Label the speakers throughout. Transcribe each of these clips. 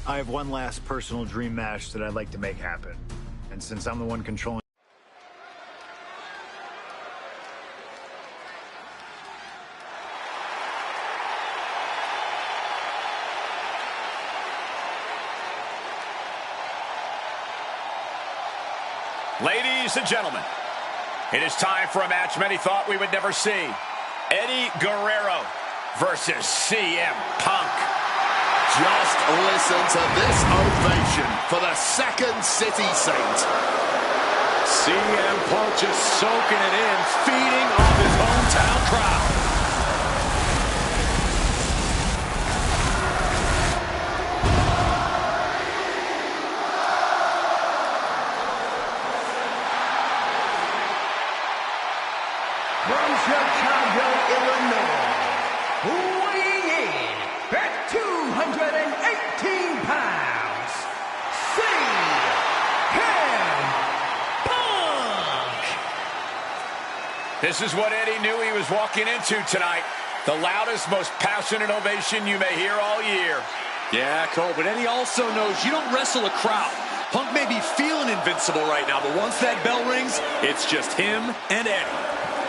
Speaker 1: I have one last personal dream match that I'd like to make happen. And since I'm the one controlling...
Speaker 2: Ladies and gentlemen, it is time for a match many thought we would never see. Eddie Guerrero versus CM Punk.
Speaker 3: Just listen to this ovation for the Second City Saint.
Speaker 2: CM Punk just soaking it in, feeding off his hometown crowd.
Speaker 4: From Chicago, Illinois, weighing in at 218 pounds, CM Punk!
Speaker 2: This is what Eddie knew he was walking into tonight. The loudest, most passionate ovation you may hear all year.
Speaker 5: Yeah, Cole, but Eddie also knows you don't wrestle a crowd. Punk may be feeling invincible right now, but once that bell rings, it's just him and Eddie.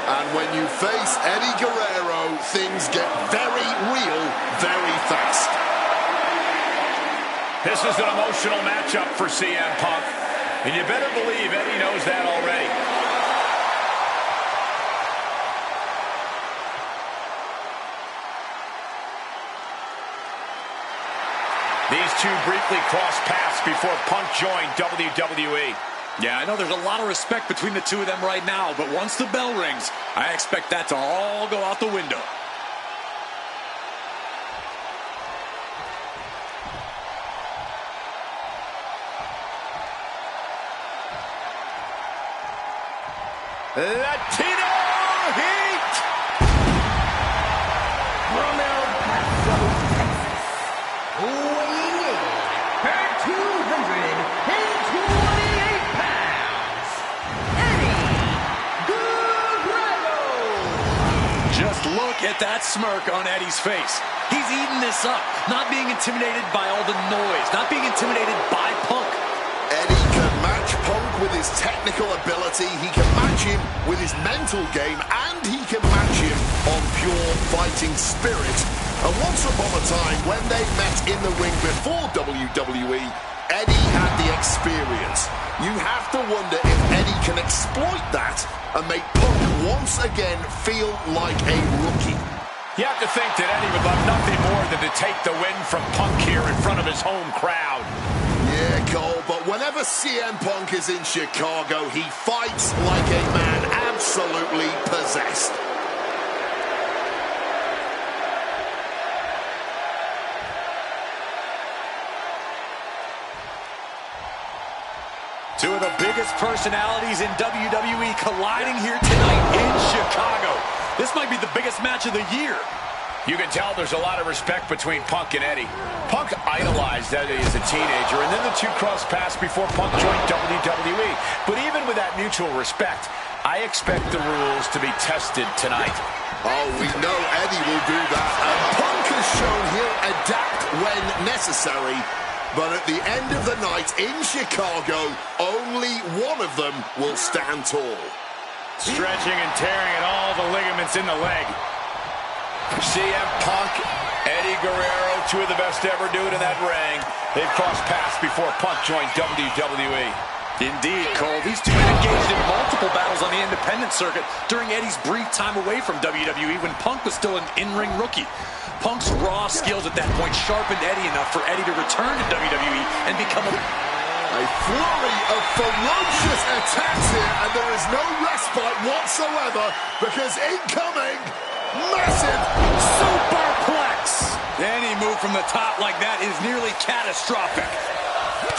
Speaker 3: And when you face Eddie Guerrero, things get very real very fast.
Speaker 2: This is an emotional matchup for CM Punk, and you better believe Eddie knows that already. These two briefly crossed paths before Punk joined WWE.
Speaker 5: Yeah, I know there's a lot of respect between the two of them right now, but once the bell rings, I expect that to all go out the window.
Speaker 2: Latino Heat!
Speaker 4: From El Paso, Texas, weighing in at 228 pounds, Eddie Guerrero!
Speaker 5: Just look at that smirk on Eddie's face. He's eating this up, not being intimidated by all the noise, not being intimidated by Punk.
Speaker 3: Eddie can match Punk with his technical ability, he can match him with his mental game, and he can match him on pure fighting spirit. And once upon a time, when they met in the ring before WWE, Eddie had the experience. You have to wonder if Eddie can exploit that and make Punk once again feel like a rookie.
Speaker 2: You have to think that Eddie would love nothing more than to take the win from Punk here in front of his home crowd.
Speaker 3: Yeah, Cole, but whenever CM Punk is in Chicago, he fights like a man absolutely possessed.
Speaker 5: Two of the biggest personalities in WWE colliding here tonight in Chicago. This might be the biggest match of the year.
Speaker 2: You can tell there's a lot of respect between Punk and Eddie. Punk idolized Eddie as a teenager, and then the two crossed paths before Punk joined WWE. But even with that mutual respect, I expect the rules to be tested tonight.
Speaker 3: Oh, we know Eddie will do that, and Punk has shown he'll adapt when necessary. But at the end of the night in Chicago, only one of them will stand tall.
Speaker 2: Stretching and tearing at all the ligaments in the leg. CM Punk, Eddie Guerrero, two of the best to ever do it in that ring. They've crossed paths before Punk joined WWE.
Speaker 5: Indeed, Cole. These two have engaged in multiple battles on the independent circuit during Eddie's brief time away from WWE when Punk was still an in-ring rookie. Punk's raw skills at that point sharpened Eddie enough for Eddie to return to WWE and become
Speaker 3: a flurry of ferocious attacks here, and there is no respite whatsoever because incoming, massive
Speaker 5: superplex. Any move from the top like that is nearly catastrophic.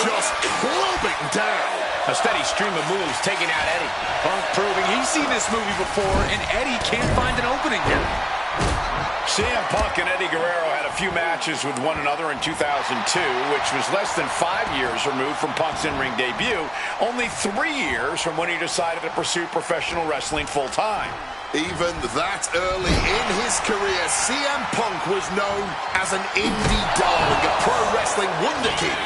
Speaker 3: Just clubbing down.
Speaker 2: A steady stream of moves taking out Eddie.
Speaker 5: Punk proving he's seen this movie before, and Eddie can't find an opening here.
Speaker 2: CM Punk and Eddie Guerrero had a few matches with one another in 2002, which was less than 5 years removed from Punk's in-ring debut, only 3 years from when he decided to pursue professional wrestling full-time.
Speaker 3: Even that early in his career, CM Punk was known as an indie darling, a pro wrestling wunderkid.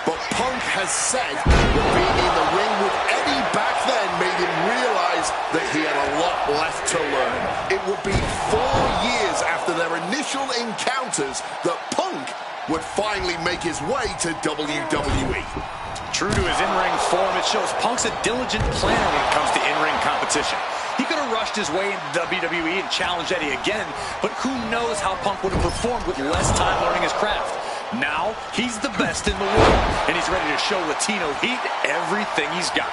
Speaker 3: But Punk has said that being in the ring with Eddie back then made him realize that he had a lot left to learn. It would be 4 years after their initial encounters that Punk would finally make his way to WWE.
Speaker 5: True to his in-ring form, it shows Punk's a diligent planner when it comes to in-ring competition. He could have rushed his way into WWE and challenged Eddie again, but who knows how Punk would have performed with less time learning his craft. Now, he's the best in the world, and he's ready to show Latino Heat everything he's got.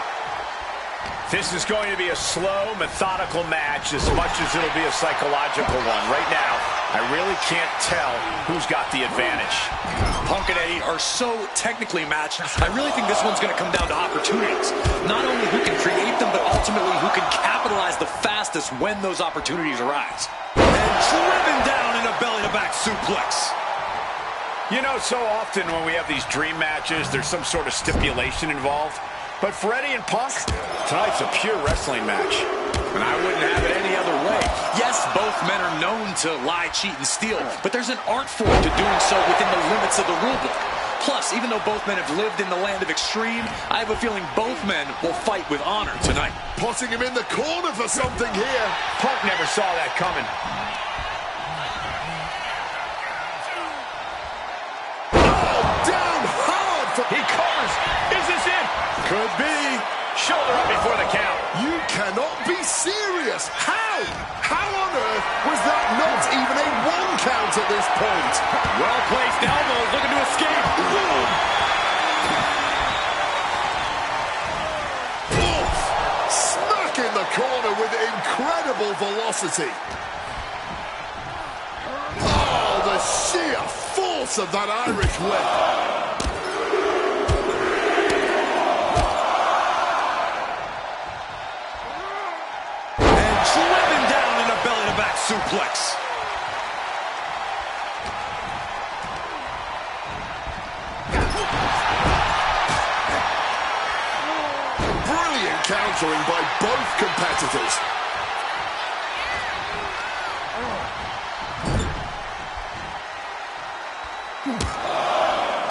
Speaker 2: This is going to be a slow, methodical match as much as it'll be a psychological one. Right now, I really can't tell who's got the advantage.
Speaker 5: Punk and Eddie are so technically matched, I really think this one's going to come down to opportunities. Not only who can create them, but ultimately who can capitalize the fastest when those opportunities arise. And driven down in a belly-to-back suplex.
Speaker 2: You know, so often when we have these dream matches, there's some sort of stipulation involved. But for Eddie and Punk, tonight's a pure wrestling match. And I wouldn't have it any other way.
Speaker 5: Yes, both men are known to lie, cheat, and steal, but there's an art form to doing so within the limits of the rulebook. Plus, even though both men have lived in the land of extreme, I have a feeling both men will fight with honor tonight.
Speaker 3: Putting him in the corner for something here.
Speaker 2: Punk never saw that coming.
Speaker 3: Oh, down hard.
Speaker 2: He covers. Is this it? Could be. Shoulder up before the count.
Speaker 3: You cannot be serious. How? How on earth was that not even a 1 count at this point?
Speaker 5: Well-placed elbows, looking to escape.
Speaker 3: Oof. Smack in the corner with incredible velocity. Oh, the sheer force of that Irish whip.
Speaker 5: Suplex.
Speaker 3: Brilliant countering by both competitors.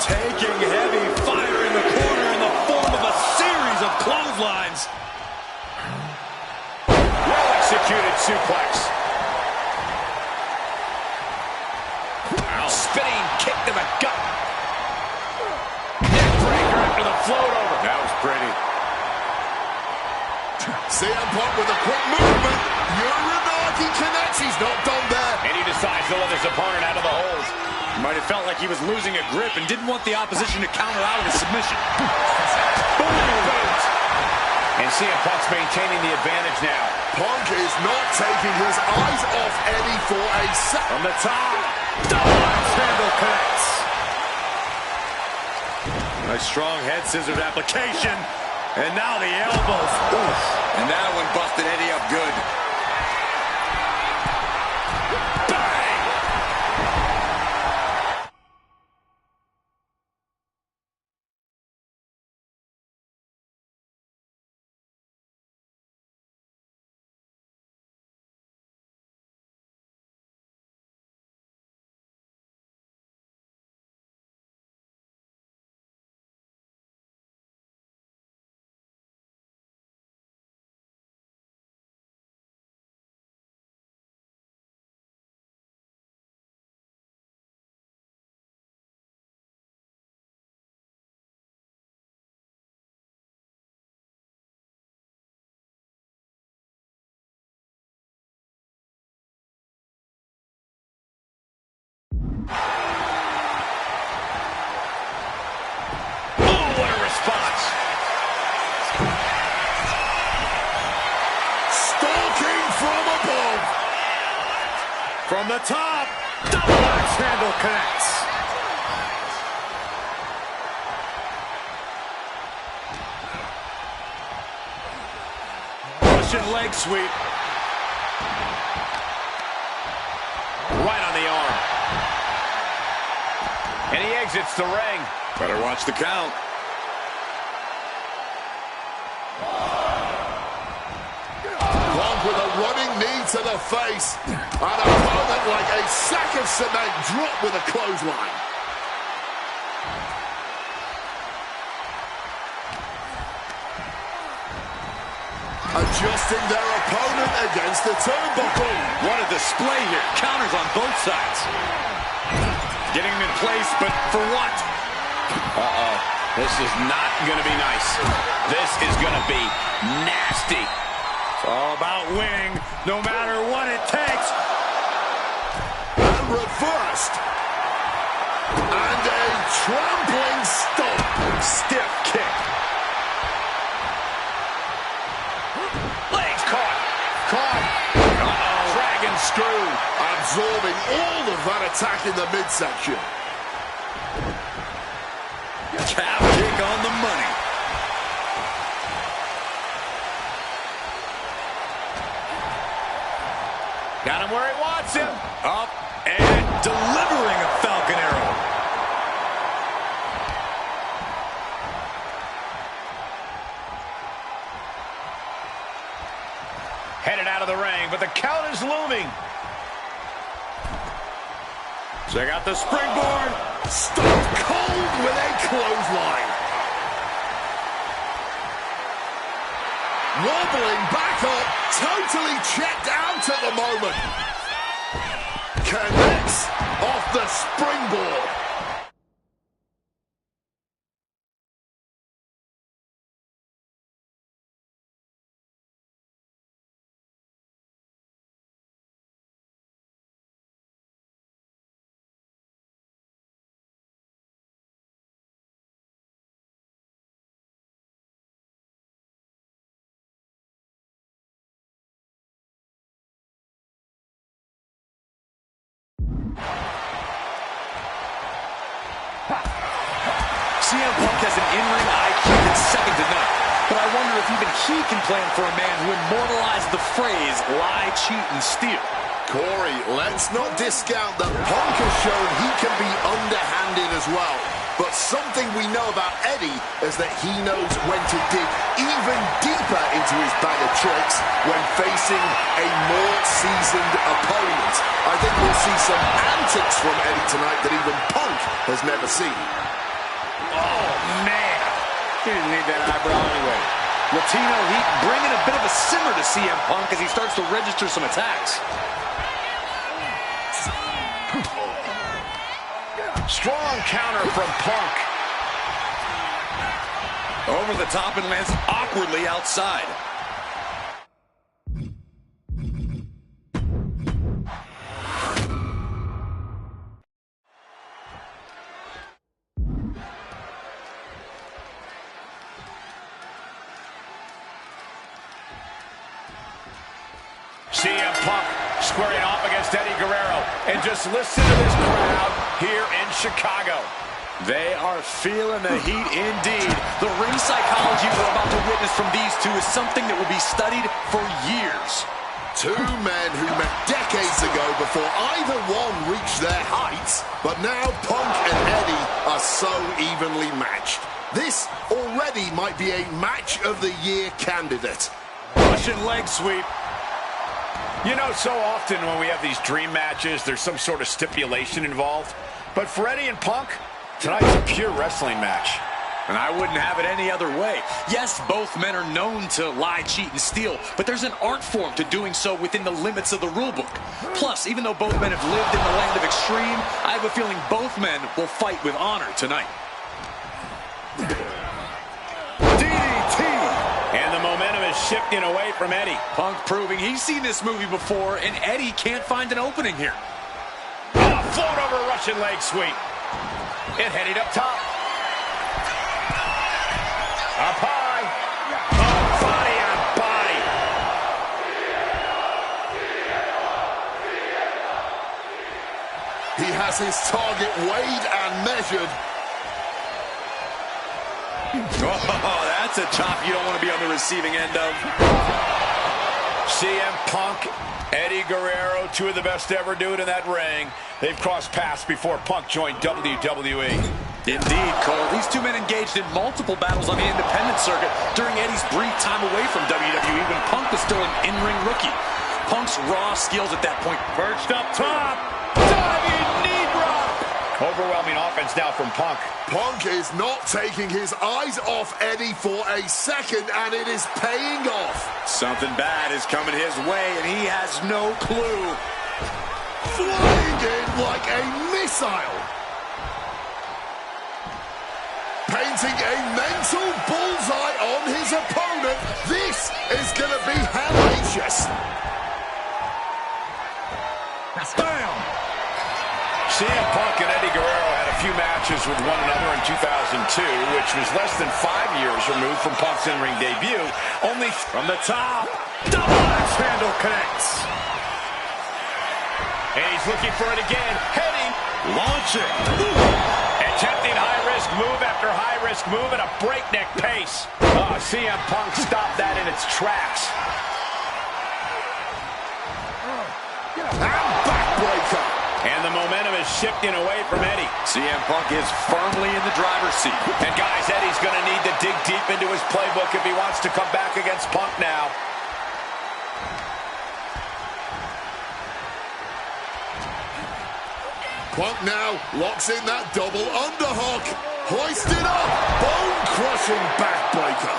Speaker 5: Taking heavy fire in the corner in the form of a series of clotheslines.
Speaker 2: Well-executed suplex. Spinning kick to the gut. Neck breaker after the float over. That was pretty.
Speaker 3: CM Punk with a quick movement. Uranagi connects. He's not done there.
Speaker 2: And he decides to let his opponent out of the hold.
Speaker 5: He might have felt like he was losing a grip and didn't want the opposition to counter out of his submission.
Speaker 2: Boom. And CM Punk's maintaining the advantage now.
Speaker 3: Punk is not taking his eyes off Eddie for a second.
Speaker 2: From the top. Double axe handle connects.
Speaker 5: Nice strong head scissors application. And now the elbows. Oof. And that one busted Eddie up good. Bang!
Speaker 2: From the top, double axe handle connects. Russian leg sweep. Right on the arm. And he exits the ring.
Speaker 5: Better watch the count.
Speaker 3: Punk with a running knee to the face. An opponent like a sack of cement dropped with a clothesline. Adjusting their opponent against the turnbuckle.
Speaker 5: What a display here. Counters on both sides. Getting him in place, but for what?
Speaker 2: Uh-oh. This is not going to be nice. This is going to be nasty.
Speaker 5: It's all about winning, no matter what it takes.
Speaker 3: And reversed. And a trampling stomp.
Speaker 2: Stiff kick. Legs caught. Uh-oh. Dragon screw.
Speaker 3: Absorbing all of that attack in the midsection.
Speaker 5: Calf kick on the money.
Speaker 2: Got him where he wants him.
Speaker 5: Up and delivering a Falcon Arrow.
Speaker 2: Headed out of the ring, but the count is looming.
Speaker 5: Check out the springboard.
Speaker 3: Stone cold with a clothesline. Wobbling back up, totally checked out at the moment. Connects off the springboard.
Speaker 5: CM Punk has an in-ring IQ that's second to none. But I wonder if even he can plan for a man who immortalized the phrase, lie, cheat, and steal.
Speaker 3: Corey, let's not discount that Punk has shown he can be underhanded as well. But something we know about Eddie is that he knows when to dig even deeper into his bag of tricks when facing a more seasoned opponent. I think we'll see some antics from Eddie tonight that even Punk has never seen.
Speaker 5: Oh, man. He didn't need that eyebrow anyway. Latino Heat bringing a bit of a simmer to CM Punk as he starts to register some attacks.
Speaker 2: Strong counter from Punk.
Speaker 5: Over the top and lands awkwardly outside.
Speaker 2: CM Punk squaring off against Eddie Guerrero. And just listen to this crowd here in Chicago.
Speaker 5: They are feeling the heat indeed. The ring psychology we're about to witness from these two is something that will be studied for years.
Speaker 3: Two men who met decades ago before either one reached their heights, but now Punk and Eddie are so evenly matched. This already might be a match of the year candidate.
Speaker 5: Russian leg sweep.
Speaker 2: You know, so often when we have these dream matches, there's some sort of stipulation involved. But for Eddie and Punk, tonight's a pure wrestling match.
Speaker 5: And I wouldn't have it any other way. Yes, both men are known to lie, cheat, and steal, but there's an art form to doing so within the limits of the rulebook. Plus, even though both men have lived in the land of extreme, I have a feeling both men will fight with honor tonight.
Speaker 2: DDT! And the momentum is shifting away from Eddie.
Speaker 5: Punk proving he's seen this movie before, and Eddie can't find an opening here.
Speaker 2: Oh, float over Russian leg sweep. And heading up top. Up high. Oh, body on body.
Speaker 3: He has his target weighed and measured.
Speaker 5: Oh, that's a chop you don't want to be on the receiving end of.
Speaker 2: CM Punk, Eddie Guerrero, two of the best to ever do it in that ring. They've crossed paths before Punk joined WWE.
Speaker 5: Indeed, Cole. These two men engaged in multiple battles on the independent circuit during Eddie's brief time away from WWE when Punk was still an in-ring rookie. Punk's raw skills at that point.
Speaker 2: Perched up top. Diving knee drop. Overwhelming offense now from Punk.
Speaker 3: Punk is not taking his eyes off Eddie for a second, and it is paying off.
Speaker 2: Something bad is coming his way, and he has no clue.
Speaker 3: Flying in like a missile. Painting a mental bullseye on his opponent. This is going to be hellacious.
Speaker 4: Bam!
Speaker 2: CM Punk and Eddie Guerrero had a few matches with one another in 2002, which was less than 5 years removed from Punk's in-ring debut. Only from the top. Double axe handle connects. And he's looking for it again. Heading. Launching. Attempting high-risk move after high-risk move at a breakneck pace. CM Punk stopped that in its tracks.
Speaker 3: And backbreaker.
Speaker 2: And the momentum is shifting away from Eddie. CM Punk is firmly in the driver's seat. And guys, Eddie's going to need to dig deep into his playbook if he wants to come back against Punk now.
Speaker 3: Punk now locks in that double underhook. Hoisted up. Bone-crushing backbreaker.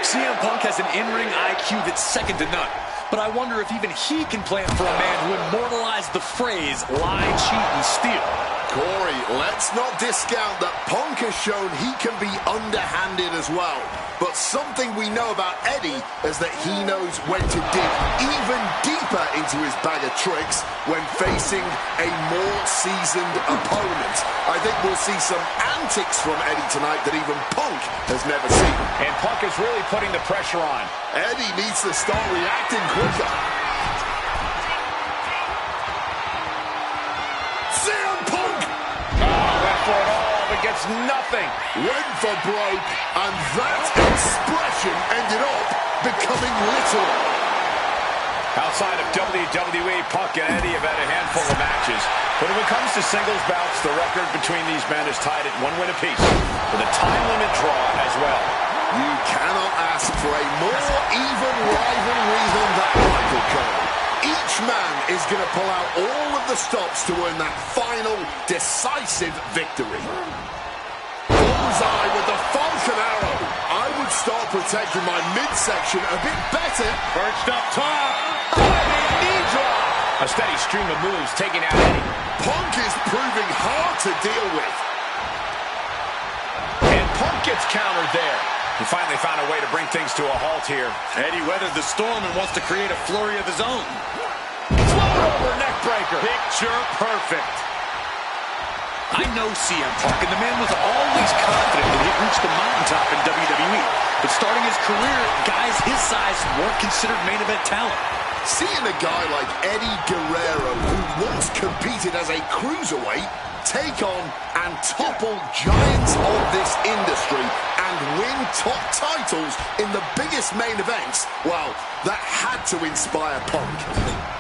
Speaker 5: CM Punk has an in-ring IQ that's second to none. But I wonder if even he can plan for a man who immortalized the phrase, lie, cheat, and steal.
Speaker 3: Corey, let's not discount that Punk has shown he can be underhanded as well. But something we know about Eddie is that he knows when to dig even deeper into his bag of tricks when facing a more seasoned opponent. I think we'll see some antics from Eddie tonight that even Punk has never seen.
Speaker 2: And Punk is really putting the pressure on.
Speaker 3: Eddie needs to start reacting quicker. CM Punk!
Speaker 2: Went for it all, but gets nothing.
Speaker 3: Went for broke, and that expression ended up becoming literal.
Speaker 2: Outside of WWE, Punk and Eddie have had a handful of matches. But when it comes to singles bouts, the record between these men is tied at 1 win apiece, with a time limit draw as well.
Speaker 3: You cannot ask for a more even rivalry than that, Michael Cole. Each man is going to pull out all of the stops to earn that final, decisive victory. Bullseye with the Falcon Arrow. I would start protecting my midsection a bit better.
Speaker 2: Perched up top. Knee drop. A steady stream of moves taking out Eddie.
Speaker 3: Punk is proving hard to deal with.
Speaker 2: And Punk gets countered there. He finally found a way to bring things to a halt here. Eddie weathered the storm and wants to create a flurry of his own. Float over neck breaker. Picture perfect.
Speaker 5: I know CM Punk, and the man was always confident that he'd reach the mountaintop in WWE. But starting his career, guys his size weren't considered main event talent.
Speaker 3: Seeing a guy like Eddie Guerrero, who once competed as a cruiserweight, take on and topple giants of this industry and win top titles in the biggest main events, well, that had to inspire Punk.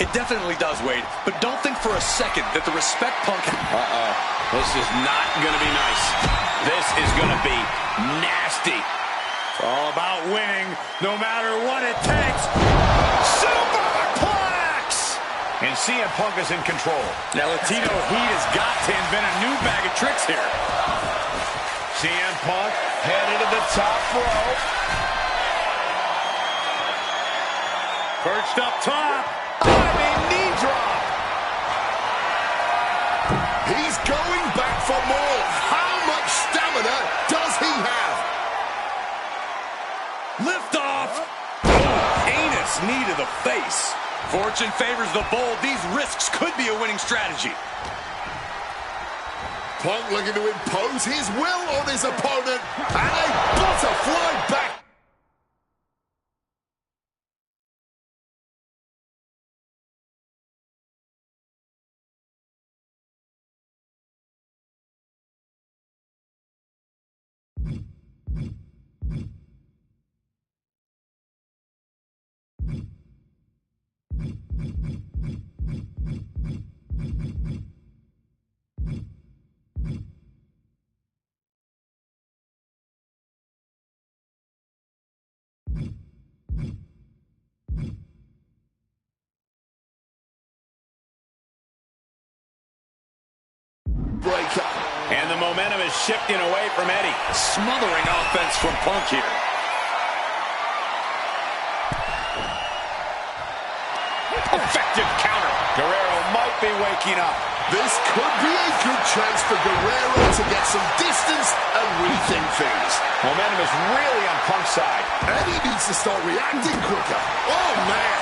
Speaker 5: It definitely does, Wade, but don't think for a second that the respect Punk...
Speaker 2: This is not going to be nice. This is going to be nasty. It's all about winning, no matter what it takes. Superplex! And CM Punk is in control. Now, Latino Heat has got to invent a new bag of tricks here. CM Punk headed to the top rope. Perched up top. Knee drop.
Speaker 3: He's going back for more. How much stamina does he have?
Speaker 5: Lift off. Oh, anus knee to the face. Fortune favors the bold. These risks could be a winning strategy.
Speaker 3: Punk looking to impose his will on his opponent. And a butterfly back. Breaker.
Speaker 2: And the momentum is shifting away from Eddie.
Speaker 5: Smothering offense from Punk here.
Speaker 2: Effective counter. Guerrero might be waking up.
Speaker 3: This could be a good chance for Guerrero to get some distance and rethink things.
Speaker 2: Momentum is really on Punk's side.
Speaker 3: Eddie needs to start reacting quicker. Oh, man.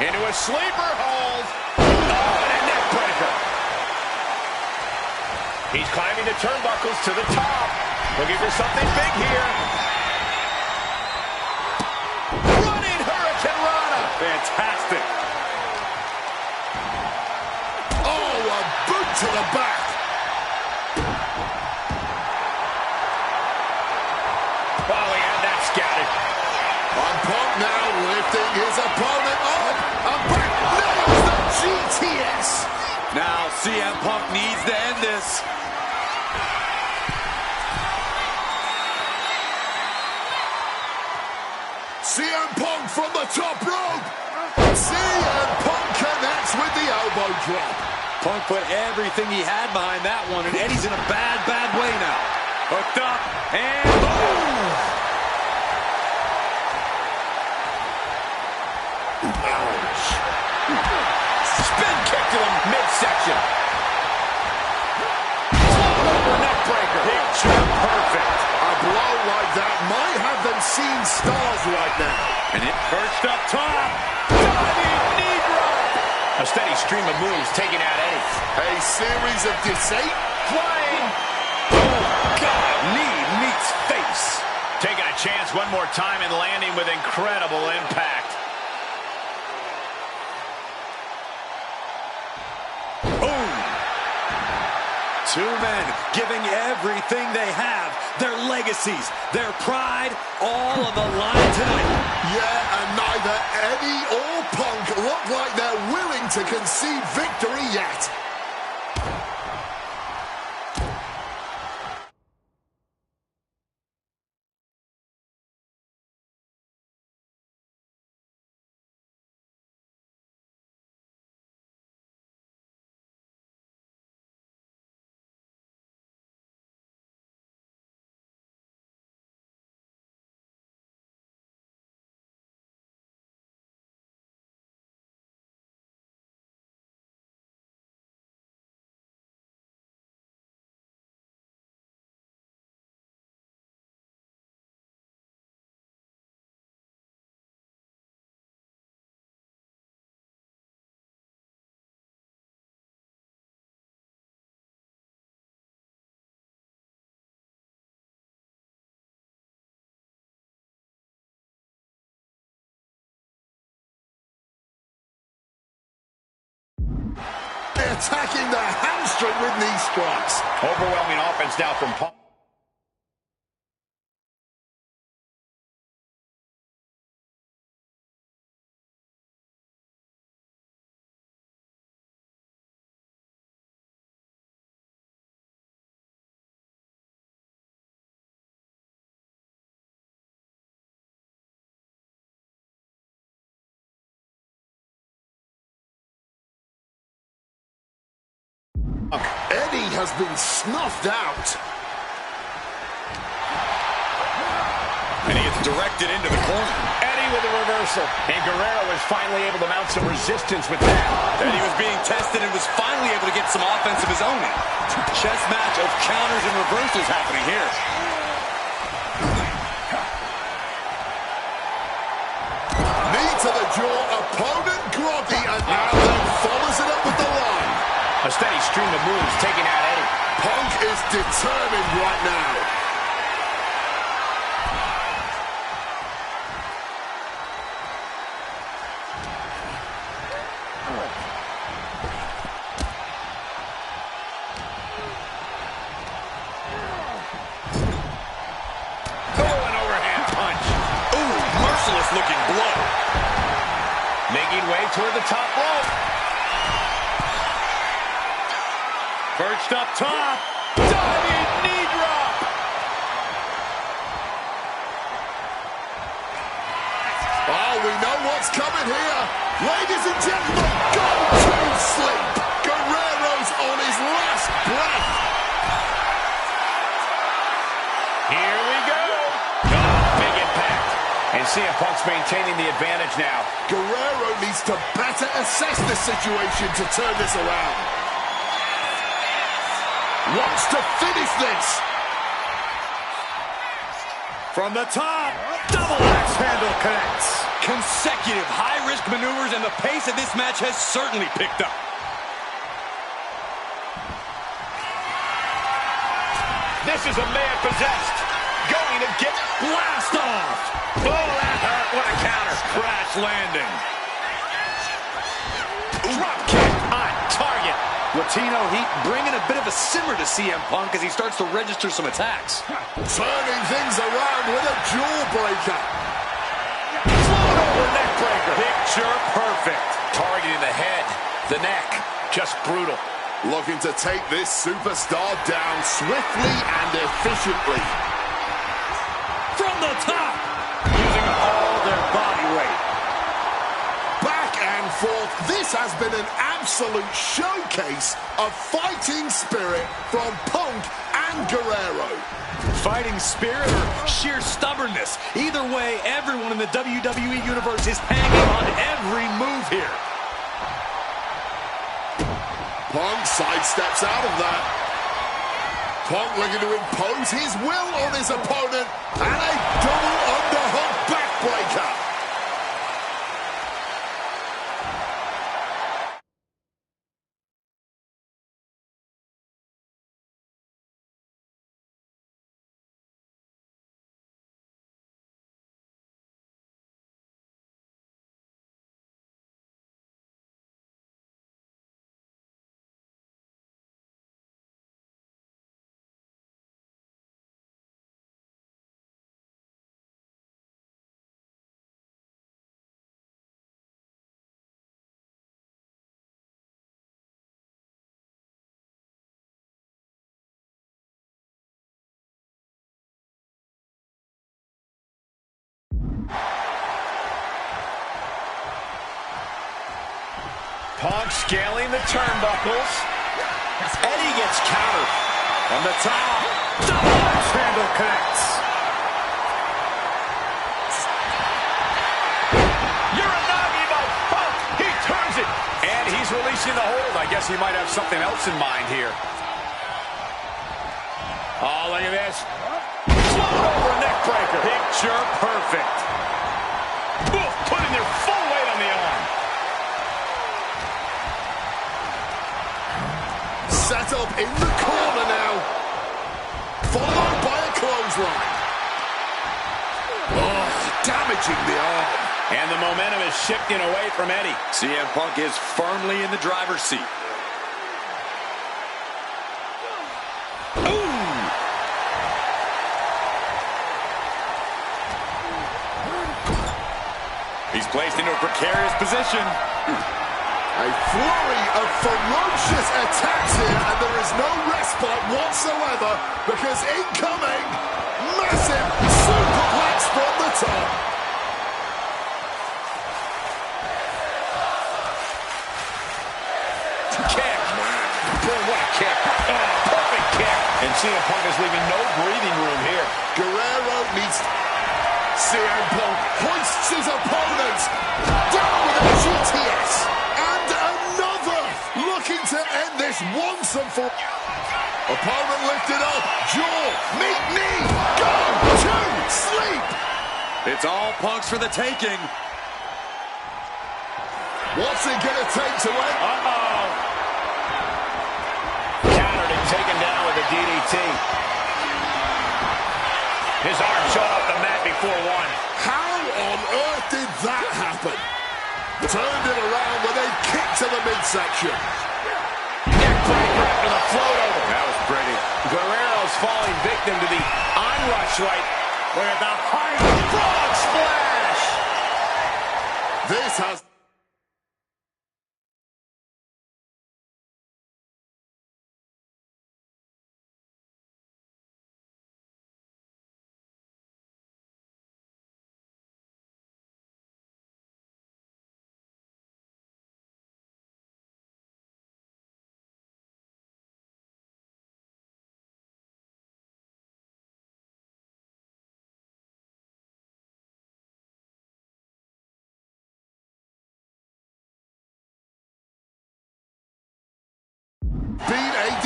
Speaker 2: Into a sleeper hold. Oh, and a neck breaker. He's climbing the turnbuckles to the top. Looking for something big here. Running Hurricane Rana.
Speaker 5: Fantastic.
Speaker 3: Oh, a boot to the back.
Speaker 2: Oh, he had that scattered.
Speaker 3: And Punk now lifting his opponent up. And back nails the GTS.
Speaker 5: Now CM Punk needs to end this.
Speaker 3: CM Punk from the top rope. CM Punk connects with the elbow drop.
Speaker 5: Punk put everything he had behind that one, and Eddie's in a bad, bad way now. Hooked up, and boom!
Speaker 3: Ouch.
Speaker 2: Spin kick to the midsection. Over neck breaker. Picture perfect.
Speaker 3: A blow like that might have them seeing stars right now.
Speaker 5: And it perched up top.
Speaker 2: Diving knee drop. A steady stream of moves taking out Eddie.
Speaker 3: A series of disate.
Speaker 2: Flying. Oh, God. Knee meets face. Taking a chance one more time and landing with incredible impact.
Speaker 5: Boom! Two men giving everything they have, their legacies, their pride, all on the line tonight.
Speaker 3: Yeah, and neither Eddie or Punk look like they're willing to concede victory yet. Attacking the hamstring with knee strikes.
Speaker 2: Overwhelming offense now from Punk.
Speaker 3: Eddie has been snuffed out.
Speaker 5: And he gets directed into the corner.
Speaker 2: Eddie with a reversal. And Guerrero was finally able to mount some resistance with that.
Speaker 5: Eddie was being tested and was finally able to get some offense of his own in. Chess match of counters and reversals happening here.
Speaker 3: Knee to the jaw, opponent groggy, and now then follows it up with the line.
Speaker 2: A steady stream of moves taking out Eddie.
Speaker 3: Punk is determined right now.
Speaker 2: Oh, an overhand punch.
Speaker 5: Ooh, merciless looking blow.
Speaker 2: Making way toward the top rope.
Speaker 5: Perched up top.
Speaker 2: Diving knee drop.
Speaker 3: Oh, we know what's coming here. Ladies and gentlemen, go to sleep. Guerrero's on
Speaker 2: CM Punk's maintaining the advantage now.
Speaker 3: Guerrero needs to better assess this situation to turn this around. Wants to finish this.
Speaker 4: From the top, double axe handle connects.
Speaker 5: Consecutive high-risk maneuvers, and the pace of this match has certainly picked up.
Speaker 2: This is a man possessed. Going to get
Speaker 4: Blast off.
Speaker 2: Oh, that hurt. What a counter.
Speaker 4: Crash landing.
Speaker 2: Drop kick on target.
Speaker 5: Latino Heat bringing a bit of a simmer to CM Punk as he starts to register some attacks.
Speaker 3: Turning things around with a jawbreaker.
Speaker 2: Float over neck breaker.
Speaker 5: Picture perfect.
Speaker 2: Targeting the head, the neck. Just brutal.
Speaker 3: Looking to take this superstar down swiftly and efficiently.
Speaker 4: From the top. Using all their body weight.
Speaker 3: Back and forth. This has been an absolute showcase of fighting spirit from Punk and Guerrero.
Speaker 5: Fighting spirit or sheer stubbornness. Either way, everyone in the WWE Universe is hanging on every move here.
Speaker 3: Punk sidesteps out of that. Punk looking to impose his will on his opponent. And a double underhook backbreaker.
Speaker 2: Punk scaling the turnbuckles. Eddie gets countered. From the top.
Speaker 4: Double axe handle connects.
Speaker 2: Uranagi by Punk. He turns it. And he's releasing the hold. I guess he might have something else in mind here. Oh, look at this. Float over neck breaker.
Speaker 5: Picture perfect.
Speaker 2: Oof, putting their full weight on the arm.
Speaker 3: Set up in the corner now. Followed by a clothesline. Oh, damaging the arm.
Speaker 2: And the momentum is shifting away from Eddie.
Speaker 5: CM Punk is firmly in the driver's seat. He's placed into a precarious position.
Speaker 3: A flurry of ferocious attacks here, and there is no respite whatsoever because incoming, massive superplex from the top.
Speaker 2: Kick. Boy, what a kick. Oh, perfect kick. And CM Punk is leaving no breathing room here.
Speaker 3: Guerrero needs... CM Punk hoists his opponent down with a GTS. And another looking to end this once and for... Opponent lifted up. Jaw, meet knee, go to sleep.
Speaker 5: It's all Punk's for the taking.
Speaker 3: What's it going to take to end?
Speaker 2: Countered and taken down with a DDT. His arm shot off the mat before one.
Speaker 3: How on earth did that happen? Turned it around with a kick to the midsection.
Speaker 2: Neckbreaker after the float over.
Speaker 5: That was pretty.
Speaker 2: Guerrero's falling victim to the onrush right. Look at the high frog splash.
Speaker 3: This has...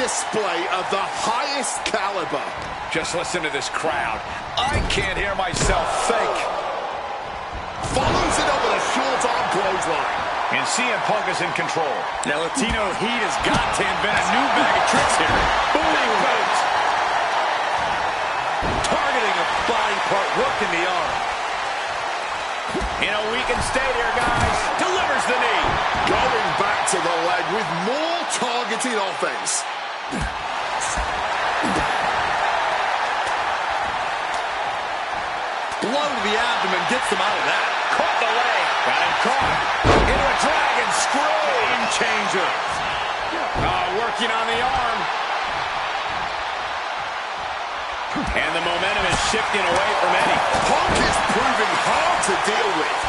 Speaker 3: display of the highest caliber.
Speaker 2: Just listen to this crowd. I can't hear myself think.
Speaker 3: Follows it up with a short arm clothesline.
Speaker 2: And CM Punk is in control.
Speaker 5: Now Latino Heat has got to invent a new bag of tricks here.
Speaker 2: Big boot.
Speaker 5: Targeting a body part, hook in the arm.
Speaker 2: In a weakened state here, guys. Delivers the knee.
Speaker 3: Going back to the leg with more targeted offense.
Speaker 5: Blow to the abdomen gets them out of that.
Speaker 2: Caught the leg. Got him caught. Into a dragon screw.
Speaker 5: Game changer.
Speaker 2: Working on the arm. And the momentum is shifting away from Eddie.
Speaker 3: Punk is proving hard to deal with.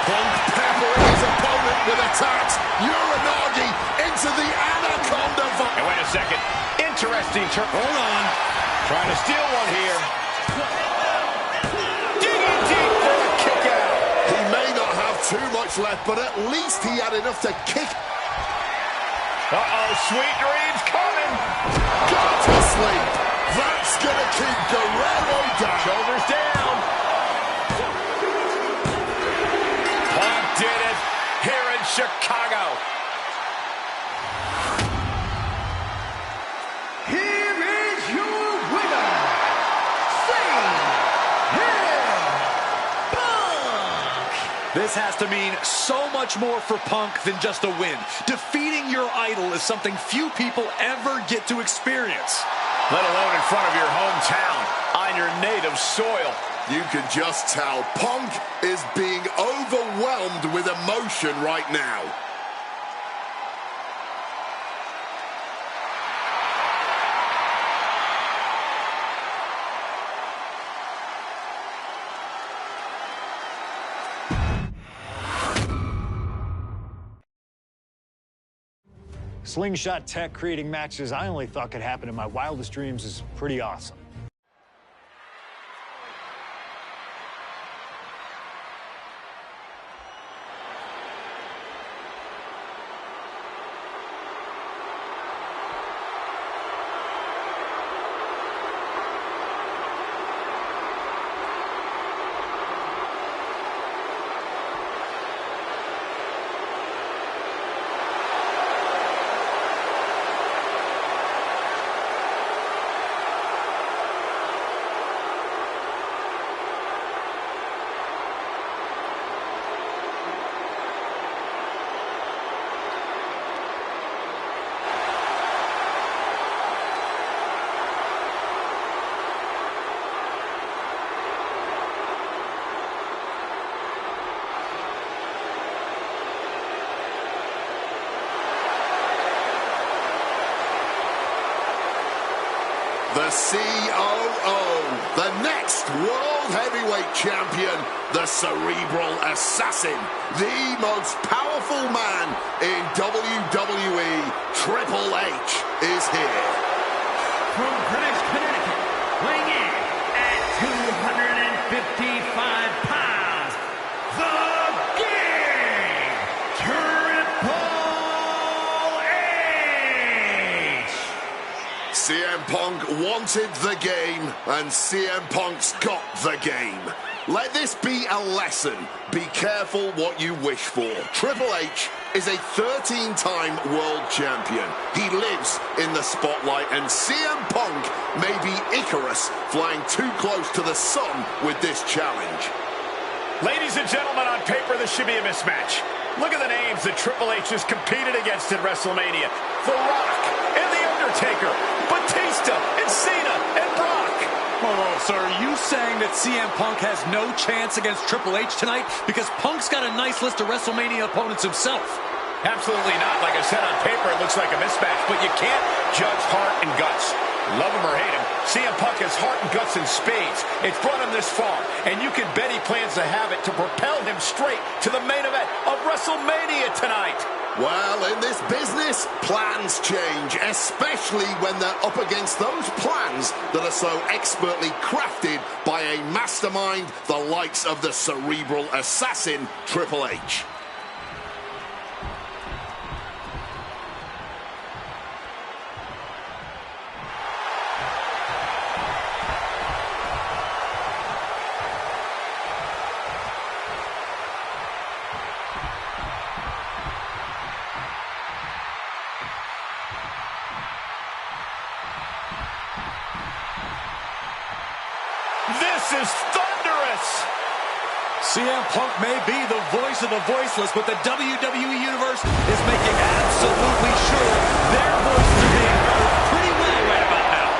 Speaker 3: Punk peppering his opponent with attacks. Uranagi into the Anaconda.
Speaker 2: And wait a second. Interesting turn.
Speaker 5: Hold on.
Speaker 2: Trying to steal one here. Digging deep for a kick out.
Speaker 3: He may not have too much left, but at least he had enough to kick.
Speaker 2: Uh-oh, sweet dreams coming.
Speaker 3: Got to sleep. That's going to keep Guerrero down.
Speaker 2: Shoulders down. Punk did it here in Chicago.
Speaker 1: Here is your winner, Punk!
Speaker 5: This has to mean so much more for Punk than just a win. Defeating your idol is something few people ever get to experience.
Speaker 2: Let alone in front of your hometown, on your native soil.
Speaker 3: You can just tell Punk is being overwhelmed with emotion right now.
Speaker 1: Slingshot tech creating matches I only thought could happen in my wildest dreams is pretty awesome.
Speaker 3: The COO, the next World Heavyweight Champion, the Cerebral Assassin, the most powerful man in WWE, Triple H, is here.
Speaker 6: From Greenwich, Connecticut, weighing in at 255 pounds, the King, Triple H!
Speaker 3: CM Punk wanted the game, and CM Punk's got the game. Let this be a lesson. Be careful what you wish for. Triple H is a 13-time world champion. He lives in the spotlight, and CM Punk may be Icarus flying too close to the sun with this challenge.
Speaker 2: Ladies and gentlemen, on paper, this should be a mismatch. Look at the names that Triple H has competed against at WrestleMania. The Rock and The Undertaker, Batista and Cena and Brock.
Speaker 5: Oh, sir, are you saying that CM Punk has no chance against Triple H tonight? Because Punk's got a nice list of WrestleMania opponents himself.
Speaker 2: Absolutely not. Like I said, on paper, it looks like a mismatch, but you can't judge heart and guts. Love him or hate him, CM Punk has heart and guts in spades. It's brought him this far, and you can bet he plans to have it to propel him straight to the main event of WrestleMania tonight.
Speaker 3: Well, in this business, plans change, especially when they're up against those plans that are so expertly crafted by a mastermind the likes of the Cerebral Assassin, Triple H.
Speaker 2: This is thunderous.
Speaker 5: CM Punk may be the voice of the voiceless, but the WWE Universe is making absolutely sure their voices are being heard pretty well right about now.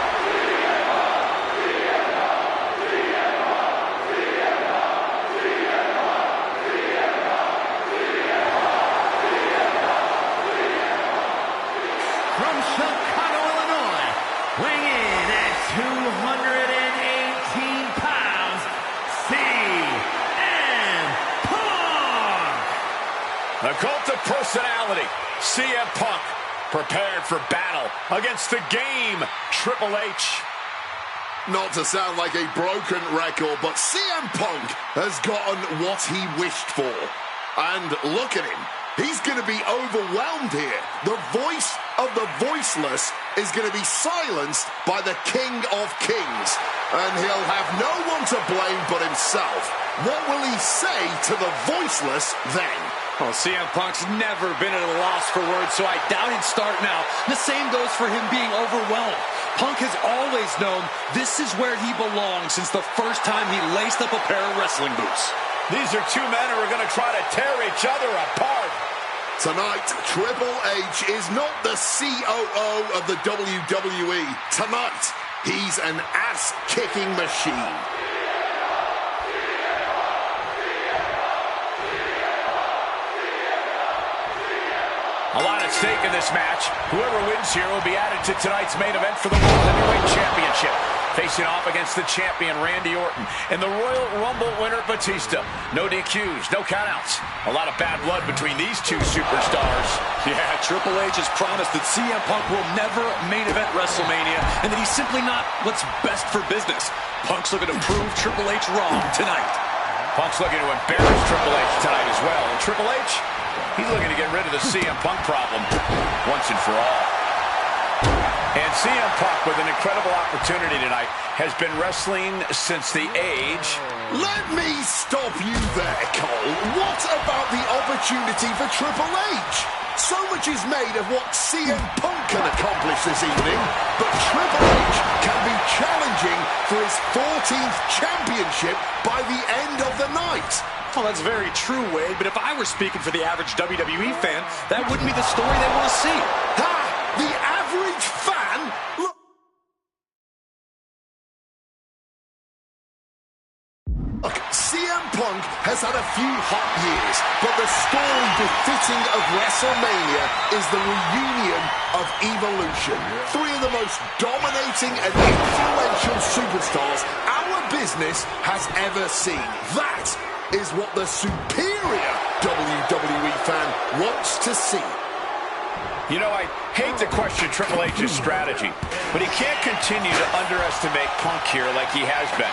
Speaker 6: From Chicago, Illinois, weighing in at 218 pounds, CM Punk!
Speaker 2: The cult of personality, CM Punk, prepared for battle against the game, Triple H.
Speaker 3: Not to sound like a broken record, but CM Punk has gotten what he wished for. And look at him. He's going to be overwhelmed here. The voice of the voiceless is going to be silenced by the King of Kings. And he'll have no one to blame but himself. What will he say to the voiceless then?
Speaker 5: Well, CM Punk's never been at a loss for words, so I doubt he'd start now. The same goes for him being overwhelmed. Punk has always known this is where he belongs since the first time he laced up a pair of wrestling boots.
Speaker 2: These are two men who are going to try to tear each other apart.
Speaker 3: Tonight, Triple H is not the COO of the WWE. Tonight, he's an ass-kicking machine.
Speaker 2: A lot at stake in this match. Whoever wins here will be added to tonight's main event for the World Heavyweight Championship. Facing off against the champion, Randy Orton, and the Royal Rumble winner, Batista. No DQs, no countouts. A lot of bad blood between these two superstars.
Speaker 5: Yeah, Triple H has promised that CM Punk will never main event WrestleMania, and that he's simply not what's best for business. Punk's looking to prove Triple H wrong tonight.
Speaker 2: Punk's looking to embarrass Triple H tonight as well. And Triple H, he's looking to get rid of the CM Punk problem once and for all. And CM Punk, with an incredible opportunity tonight, has been wrestling since the age...
Speaker 3: Let me stop you there, Cole. What about the opportunity for Triple H? So much is made of what CM Punk can accomplish this evening, but Triple H can be challenging for his 14th championship by the end of the night.
Speaker 5: Well, that's very true, Wade, but if I were speaking for the average WWE fan, that wouldn't be the story they want to see.
Speaker 3: Ha! The average fan? Look, CM Punk has had a few hot years, but the story befitting of WrestleMania is the reunion of Evolution. Three of the most dominating and influential superstars our business has ever seen. That is what the superior WWE fan wants to see.
Speaker 2: You know, I hate to question Triple H's strategy, but he can't continue to underestimate Punk here like he has been.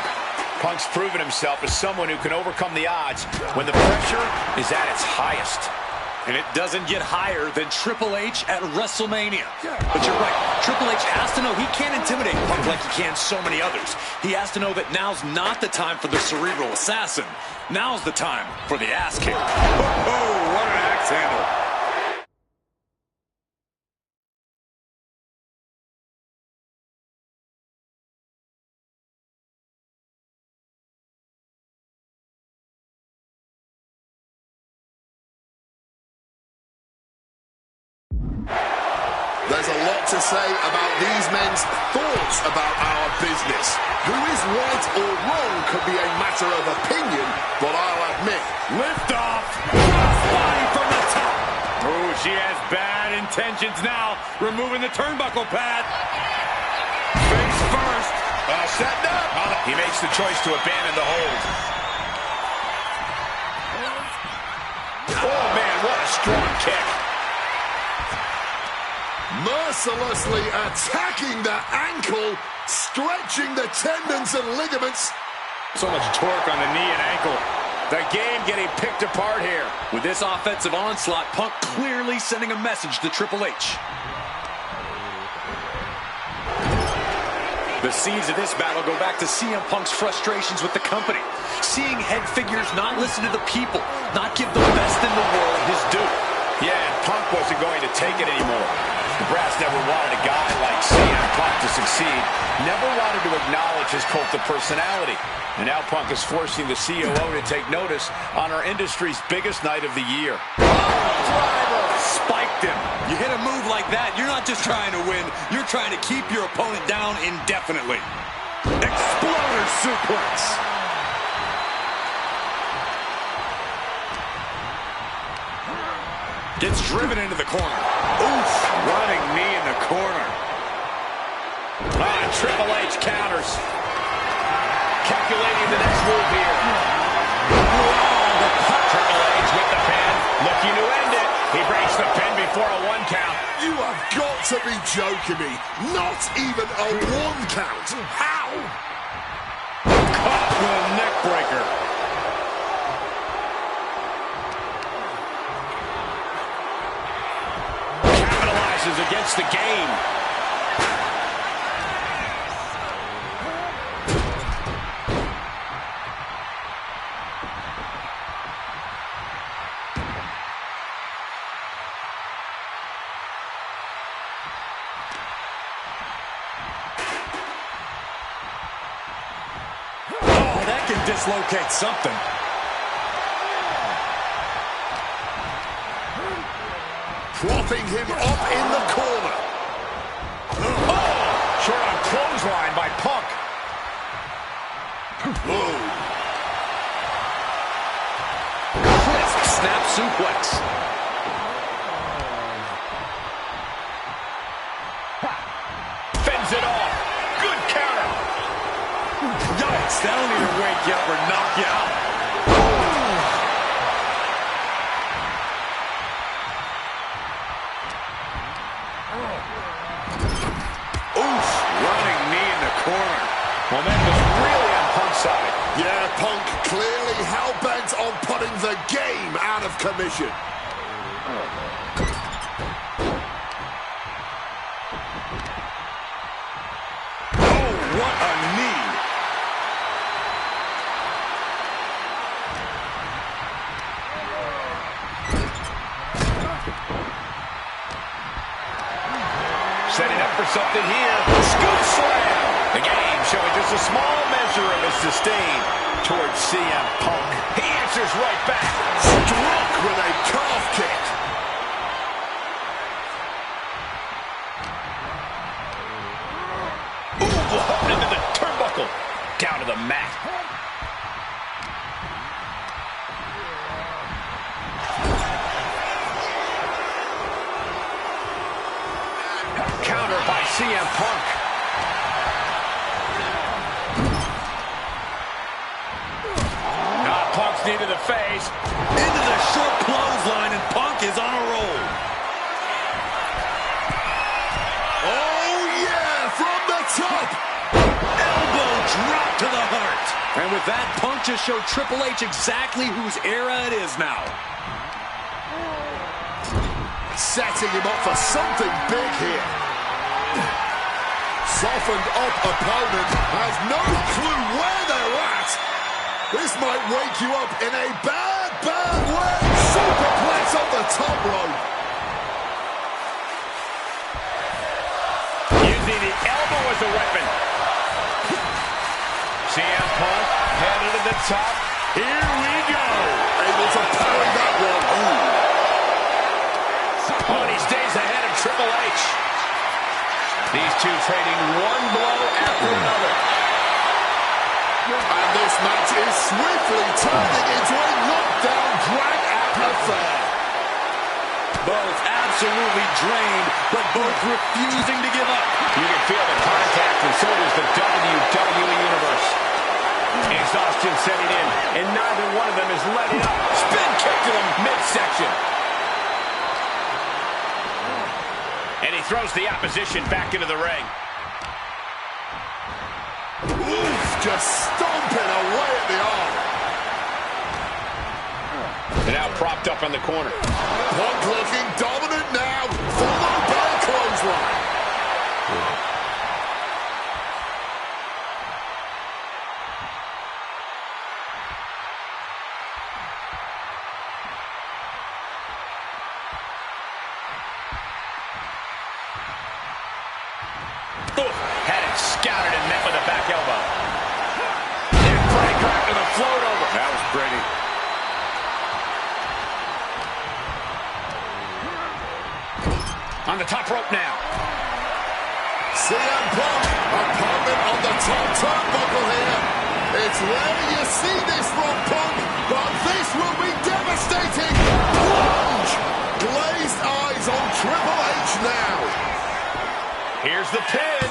Speaker 2: Punk's proven himself as someone who can overcome the odds when the pressure is at its highest.
Speaker 5: And it doesn't get higher than Triple H at WrestleMania. But you're right, Triple H has to know he can't intimidate Punk like he can so many others. He has to know that now's not the time for the cerebral assassin. Now's the time for the ass kick. Oh, what an axe handle.
Speaker 3: There's a lot to say about these men's thoughts about our business. Who is right or wrong could be a matter of opinion, but I'll admit,
Speaker 4: Lift off. Crossbody from the top. Oh, she has bad intentions now. Removing the turnbuckle pad. Face first.
Speaker 2: Setting up. He makes the choice to abandon the hold. Oh, man, what a strong kick.
Speaker 3: mercilessly attacking the ankle, stretching the tendons and ligaments.
Speaker 4: So much torque on the knee and ankle.
Speaker 2: The game getting picked apart here.
Speaker 5: With this offensive onslaught, Punk clearly sending a message to Triple H. The seeds of this battle go back to CM Punk's frustrations with the company. Seeing head figures not listen to the people, not give the best in the world his due.
Speaker 2: Yeah, and Punk wasn't going to take it anymore. The brass never wanted a guy like CM Punk to succeed, never wanted to acknowledge his cult of personality. And now Punk is forcing the COO to take notice on our industry's biggest night of the year.
Speaker 5: Driver spiked him. You hit a move like that, you're not just trying to win, you're trying to keep your opponent down indefinitely. Exploder suplex. Gets driven into the corner. Oof, running knee in the corner.
Speaker 2: Triple H counters. Calculating the next move here. Triple H with the pin. Looking to end it. He breaks the pin before a 1 count.
Speaker 3: You have got to be joking me. Not even a 1 count. How?
Speaker 5: Caught with a neck breaker.
Speaker 2: Against the game.
Speaker 5: Oh, that can dislocate something.
Speaker 3: Propping him up in the corner.
Speaker 2: Oh! Short on clothesline by Punk.
Speaker 5: Crisp snap suplex.
Speaker 2: Fends it off. Good counter.
Speaker 5: Yikes, that'll either wake you up or knock you out.
Speaker 2: Momentum is really on Punk's side.
Speaker 3: Yeah, Punk clearly hell-bent on putting the game out of commission.
Speaker 5: Oh, what a knee.
Speaker 2: Setting up for something here. Scoop slam. The game showing just a small measure of his disdain towards CM Punk. He answers right back.
Speaker 3: Struck with a calf kick.
Speaker 2: Ooh, into the turnbuckle. Down to the mat. Counter by CM Punk. Punk's knee to the face.
Speaker 5: Into the short clothesline, and Punk is on a roll.
Speaker 3: Oh, yeah, from the top.
Speaker 5: Elbow drop to the heart. And with that, Punk just showed Triple H exactly whose era it is now.
Speaker 3: Setting him up for something big here. Softened up opponent has no clue where they're at. This might wake you up in a bad, bad way. Superplex on the top rope.
Speaker 2: Using the elbow as a weapon. CM Punk headed to the top. Here we go.
Speaker 3: Able to parry that one.
Speaker 2: Oh, and he stays ahead of Triple H. These two trading one blow after another.
Speaker 3: And this match is swiftly turning into a knockdown, drag-out affair.
Speaker 5: Both absolutely drained, but both refusing to give up.
Speaker 2: You can feel the contact, and so does the WWE Universe. Exhaustion setting in, and neither one of them is letting up. Spin kick to the midsection. And he throws the opposition back into the ring.
Speaker 3: Oof, just stomping away at the arm.
Speaker 2: And now propped up on the corner.
Speaker 3: Punk looking dominant now, followed by a clothesline.
Speaker 2: Ooh, had it scouted and met with a back elbow. Neckbreaker after the float over.
Speaker 4: That was pretty.
Speaker 2: On the top rope now.
Speaker 3: CM Punk, opponent on the top turnbuckle here. It's rare you see this from Punk, but this will be devastating. Plunge! Glazed eyes on Triple H now.
Speaker 2: Here's the pin.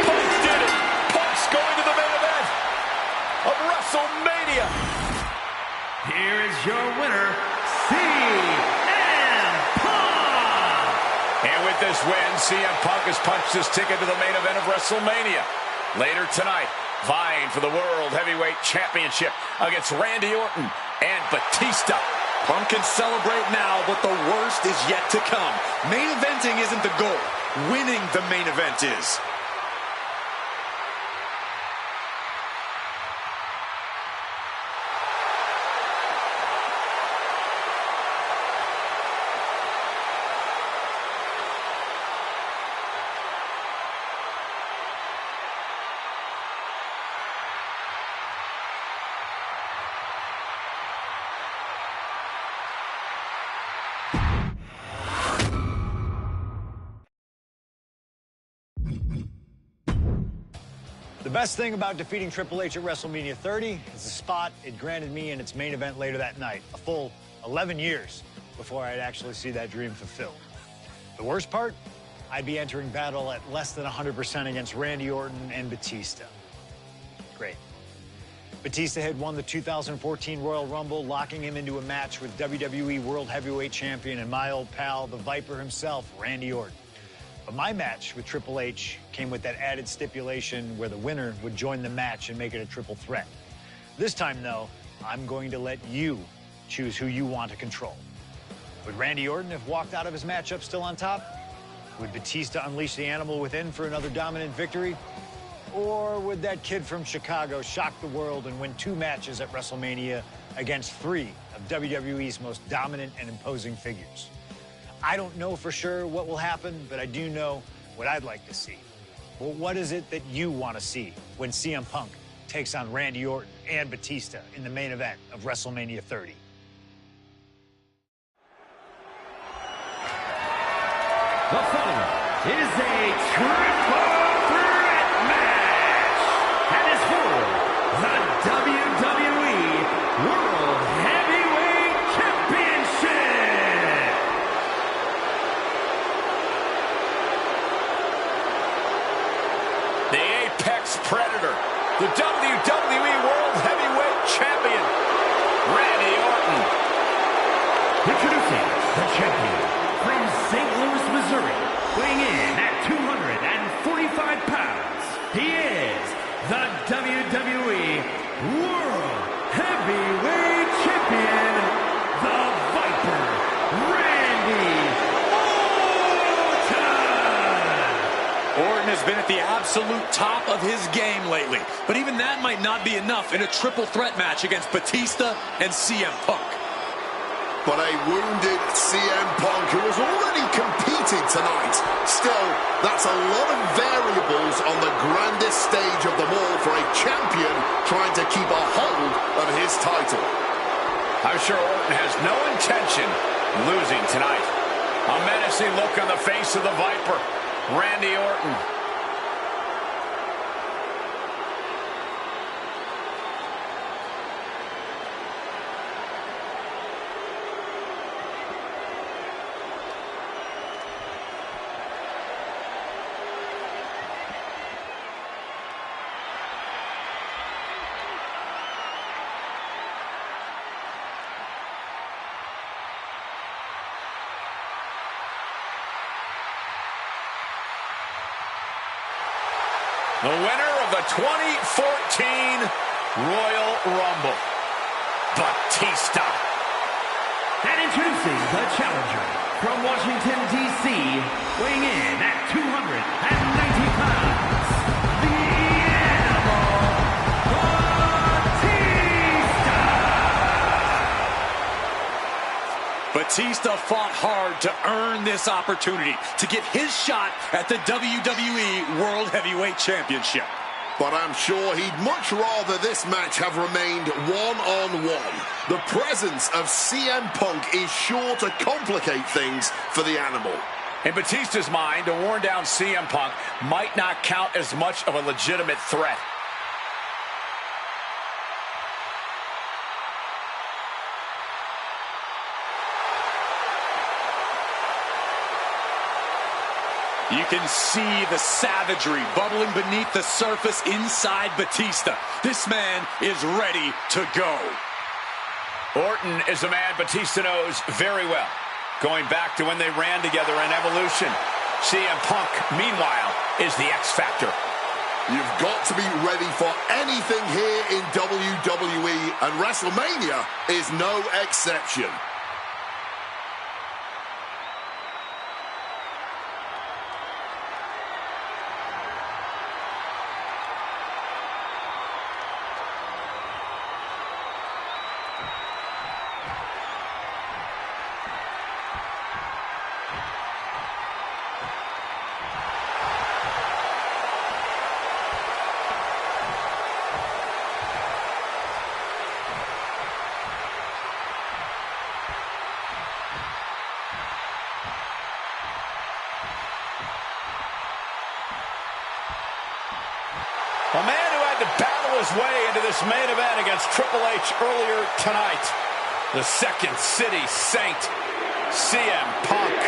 Speaker 2: Punk did it. Punk's going to the main event of WrestleMania.
Speaker 6: Here is your winner, CM Punk!
Speaker 2: And with this win, CM Punk has punched his ticket to the main event of WrestleMania. Later tonight, vying for the World Heavyweight Championship against Randy Orton and Batista.
Speaker 5: Punk can celebrate now, but the worst is yet to come. Main eventing isn't the goal. Winning the main event is.
Speaker 1: The best thing about defeating Triple H at WrestleMania 30 is the spot it granted me in its main event later that night. A full 11 years before I'd actually see that dream fulfilled. The worst part? I'd be entering battle at less than 100% against Randy Orton and Batista. Great. Batista had won the 2014 Royal Rumble, locking him into a match with WWE World Heavyweight Champion and my old pal, the Viper himself, Randy Orton. But my match with Triple H came with that added stipulation where the winner would join the match and make it a triple threat. This time, though, I'm going to let you choose who you want to control. Would Randy Orton have walked out of his matchup still on top? Would Batista unleash the animal within for another dominant victory? Or would that kid from Chicago shock the world and win 2 matches at WrestleMania against 3 of WWE's most dominant and imposing figures? I don't know for sure what will happen, but I do know what I'd like to see. Well, what is it that you want to see when CM Punk takes on Randy Orton and Batista in the main event of WrestleMania 30?
Speaker 6: The following is a triple threat match and is for the WWE World Heavyweight Championship.
Speaker 2: The Apex Predator, the WWE World Heavyweight Champion, Randy Orton.
Speaker 6: Introducing the champion from St. Louis, Missouri, weighing in at 245 pounds. He is the WWE World Heavyweight Champion, the Viper, Randy
Speaker 5: Orton has been at the absolute top of his game lately, but even that might not be enough in a triple threat match against Batista and CM Punk.
Speaker 3: But a wounded CM Punk who has already competed tonight. Still, that's a lot of variables on the grandest stage of them all for a champion trying to keep a hold of his title.
Speaker 2: I'm sure Orton has no intention losing tonight. A menacing look on the face of the Viper, Randy Orton. The winner of the 2014 Royal Rumble, Batista.
Speaker 6: And introducing the challenger from Washington, D.C., weighing in at 290 pounds, the Animal, Batista.
Speaker 5: Batista fought hard to earn this opportunity to get his shot at the WWE World Heavyweight Championship.
Speaker 3: But I'm sure he'd much rather this match have remained one-on-one. The presence of CM Punk is sure to complicate things for the animal.
Speaker 2: In Batista's mind, a worn-down CM Punk might not count as much of a legitimate threat.
Speaker 5: You can see the savagery bubbling beneath the surface inside Batista. This man is ready to go.
Speaker 2: Orton is a man Batista knows very well, going back to when they ran together in Evolution. CM Punk, meanwhile, is the X Factor.
Speaker 3: You've got to be ready for anything here in WWE, and WrestleMania is no exception.
Speaker 2: A man who had to battle his way into this main event against Triple H earlier tonight. The Second City Saint, CM Punk.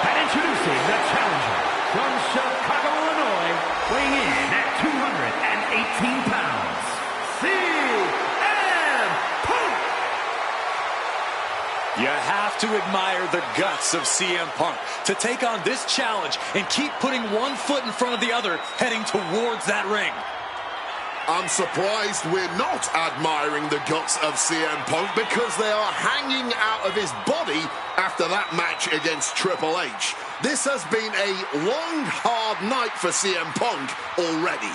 Speaker 6: And introducing the challenger from Chicago, Illinois, weighing in at 218 pounds, CM Punk!
Speaker 5: You have to admire the guts of CM Punk to take on this challenge and keep putting one foot in front of the other, heading towards that ring.
Speaker 3: I'm surprised we're not admiring the guts of CM Punk because they are hanging out of his body after that match against Triple H. This has been a long, hard night for CM Punk already.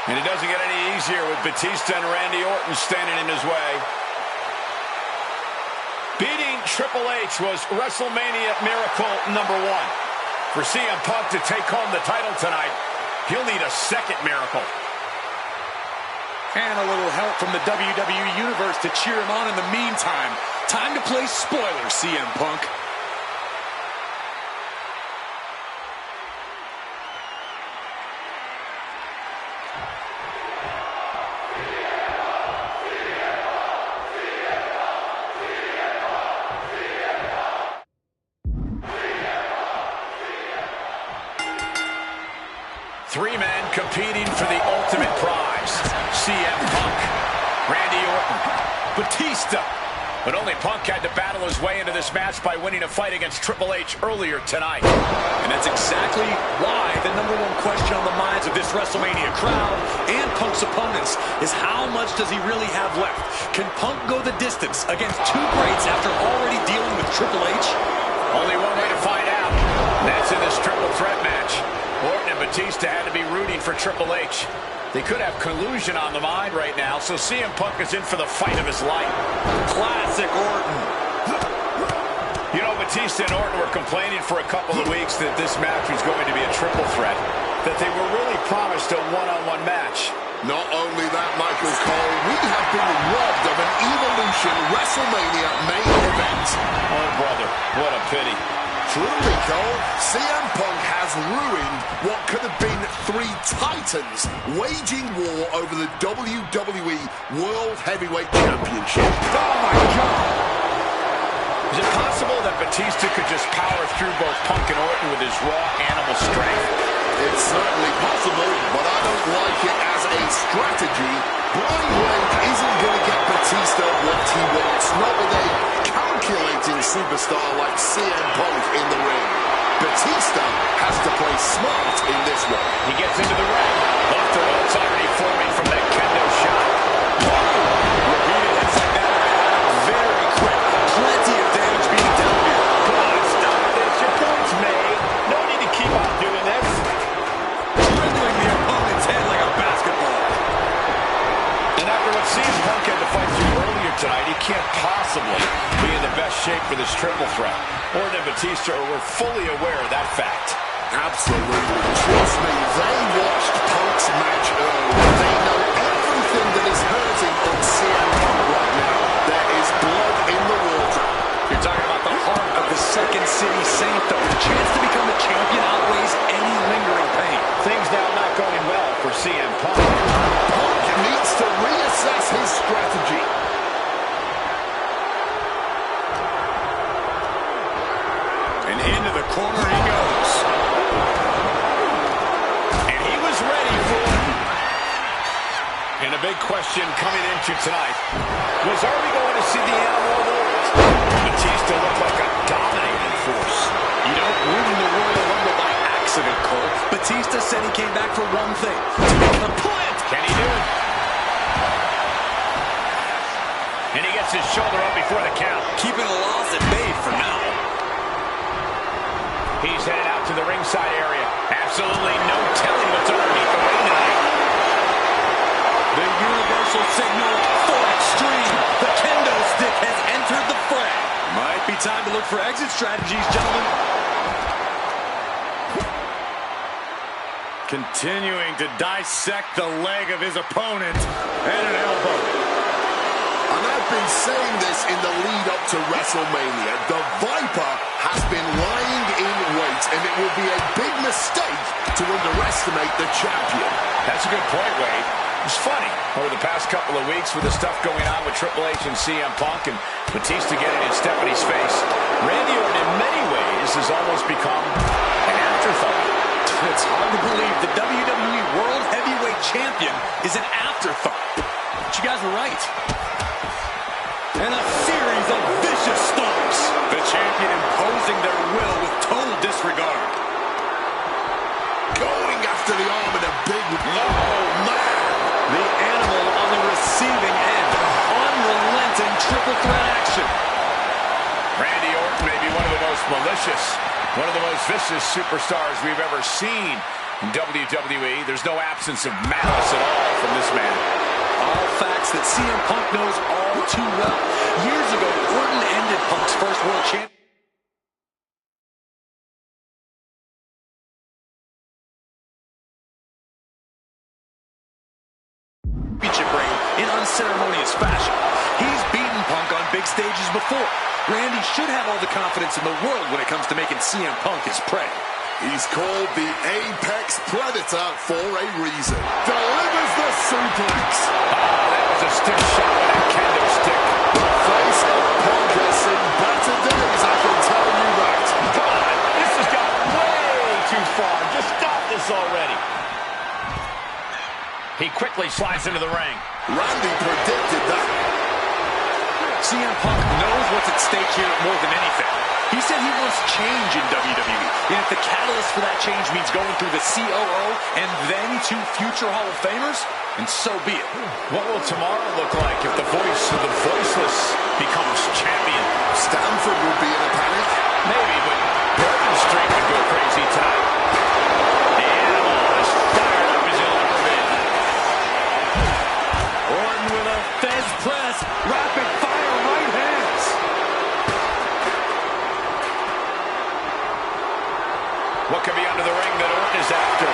Speaker 2: And it doesn't get any easier with Batista and Randy Orton standing in his way. Beating Triple H was WrestleMania miracle number 1. For CM Punk to take home the title tonight, he'll need a second miracle.
Speaker 5: And a little help from the WWE Universe to cheer him on in the meantime. Time to play spoiler, CM Punk.
Speaker 2: Three men competing for the ultimate prize. CM Punk, Randy Orton, Batista. But only Punk had to battle his way into this match by winning a fight against Triple H earlier tonight.
Speaker 5: And that's exactly why the #1 question on the minds of this WrestleMania crowd and Punk's opponents is how much does he really have left? Can Punk go the distance against two greats after already dealing with Triple H?
Speaker 2: Only one way to find out. That's in this triple threat match. Orton and Batista had to be rooting for Triple H. They could have collusion on the mind right now, so CM Punk is in for the fight of his life.
Speaker 5: Classic Orton.
Speaker 2: You know, Batista and Orton were complaining for a couple of weeks that this match was going to be a triple threat, that they were really promised a one-on-one match.
Speaker 3: Not only that, Michael Cole, we have been robbed of an Evolution WrestleMania main event.
Speaker 2: Oh, brother, what a pity.
Speaker 3: Truly, Cole, CM Punk has ruined what could have been three titans waging war over the WWE World Heavyweight Championship.
Speaker 5: Oh, my God.
Speaker 2: Is it possible that Batista could just power through both Punk and Orton with his raw animal strength?
Speaker 3: It's certainly possible, but I don't like it as a strategy. Blind Rage isn't going to get Batista what he wants, not with a calculating superstar like CM Punk in the ring. Batista has to play smart in this one.
Speaker 2: He gets into the ring. Off the ropes already forming from that kendo shot.
Speaker 5: Repeated hits like that are very quick. Plenty of damage being done here.
Speaker 2: Come on, stop. shape for this triple threat. Orton and Batista were fully aware of that fact.
Speaker 3: Absolutely. Trust me, they watched Punk's match earlier. They know everything that is hurting on CM Punk right now. There is blood in the water.
Speaker 5: You're talking about the heart of the Second City Saint, though. The chance to become a champion outweighs any lingering pain.
Speaker 2: Things now not going well for CM Punk.
Speaker 3: Punk needs to reassess his strategy.
Speaker 5: And into the corner he goes.
Speaker 2: And he was ready for it. And a big question coming into tonight was, are we going to see the animal of old? Batista looked like a dominating force.
Speaker 5: You don't win the Royal Rumble by accident, Cole. Batista said he came back for one thing, to make the plant.
Speaker 2: Can he do it? And he gets his shoulder up before the count.
Speaker 5: Keeping a loss at bay for now.
Speaker 2: He's headed out to the ringside area. Absolutely no telling what's underneath the ring tonight.
Speaker 5: The universal signal for extreme. The kendo stick has entered the fray. Might be time to look for exit strategies, gentlemen. Continuing to dissect the leg of his opponent. And an elbow.
Speaker 3: And I've been saying this in the lead up to WrestleMania. The Viper has been lying in wait, and it will be a big mistake to underestimate the champion.
Speaker 2: That's a good point, Wade. It's funny, over the past couple of weeks with the stuff going on with Triple H and CM Punk and Batista getting in Stephanie's face, Randy Orton in many ways has almost become an afterthought.
Speaker 5: It's hard to believe the WWE World Heavyweight Champion is an afterthought. But you guys were right. And a series of vicious stomps. The champion imposing their will with total disregard.
Speaker 3: Going after the arm in a big... Oh, man!
Speaker 5: The animal on the receiving end. Unrelenting triple threat action.
Speaker 2: Randy Orton may be one of the most malicious, one of the most vicious superstars we've ever seen in WWE. There's no absence of malice at all from this man.
Speaker 5: All facts that CM Punk knows all too well. Years ago, Orton ended Punk's first world championship reign in unceremonious fashion. He's beaten Punk on big stages before. Randy should have all the confidence in the world when it comes to making CM Punk his prey.
Speaker 3: He's called the Apex Predator for a reason. Delivers the suplex.
Speaker 2: That was a stiff shot with that kendo stick.
Speaker 3: The face of Punk has seen better days, I can tell you that.
Speaker 2: Come on, this has got way too far. Just stop this already. He quickly slides into the ring.
Speaker 3: Randy predicted that.
Speaker 5: CM Punk knows what's at stake here more than anything. He said he wants change in WWE, and if the catalyst for that change means going through the COO and then to future Hall of Famers, and so be it.
Speaker 2: What will tomorrow look like if the voice of the voiceless becomes champion?
Speaker 3: Stanford will be in a panic.
Speaker 2: Maybe, but Orton's streak could go crazy tonight. The animal is fired up as he'll ever been.
Speaker 5: Orton with a Fez press, rapid fire right hands.
Speaker 2: What could be under the ring that Orton is after?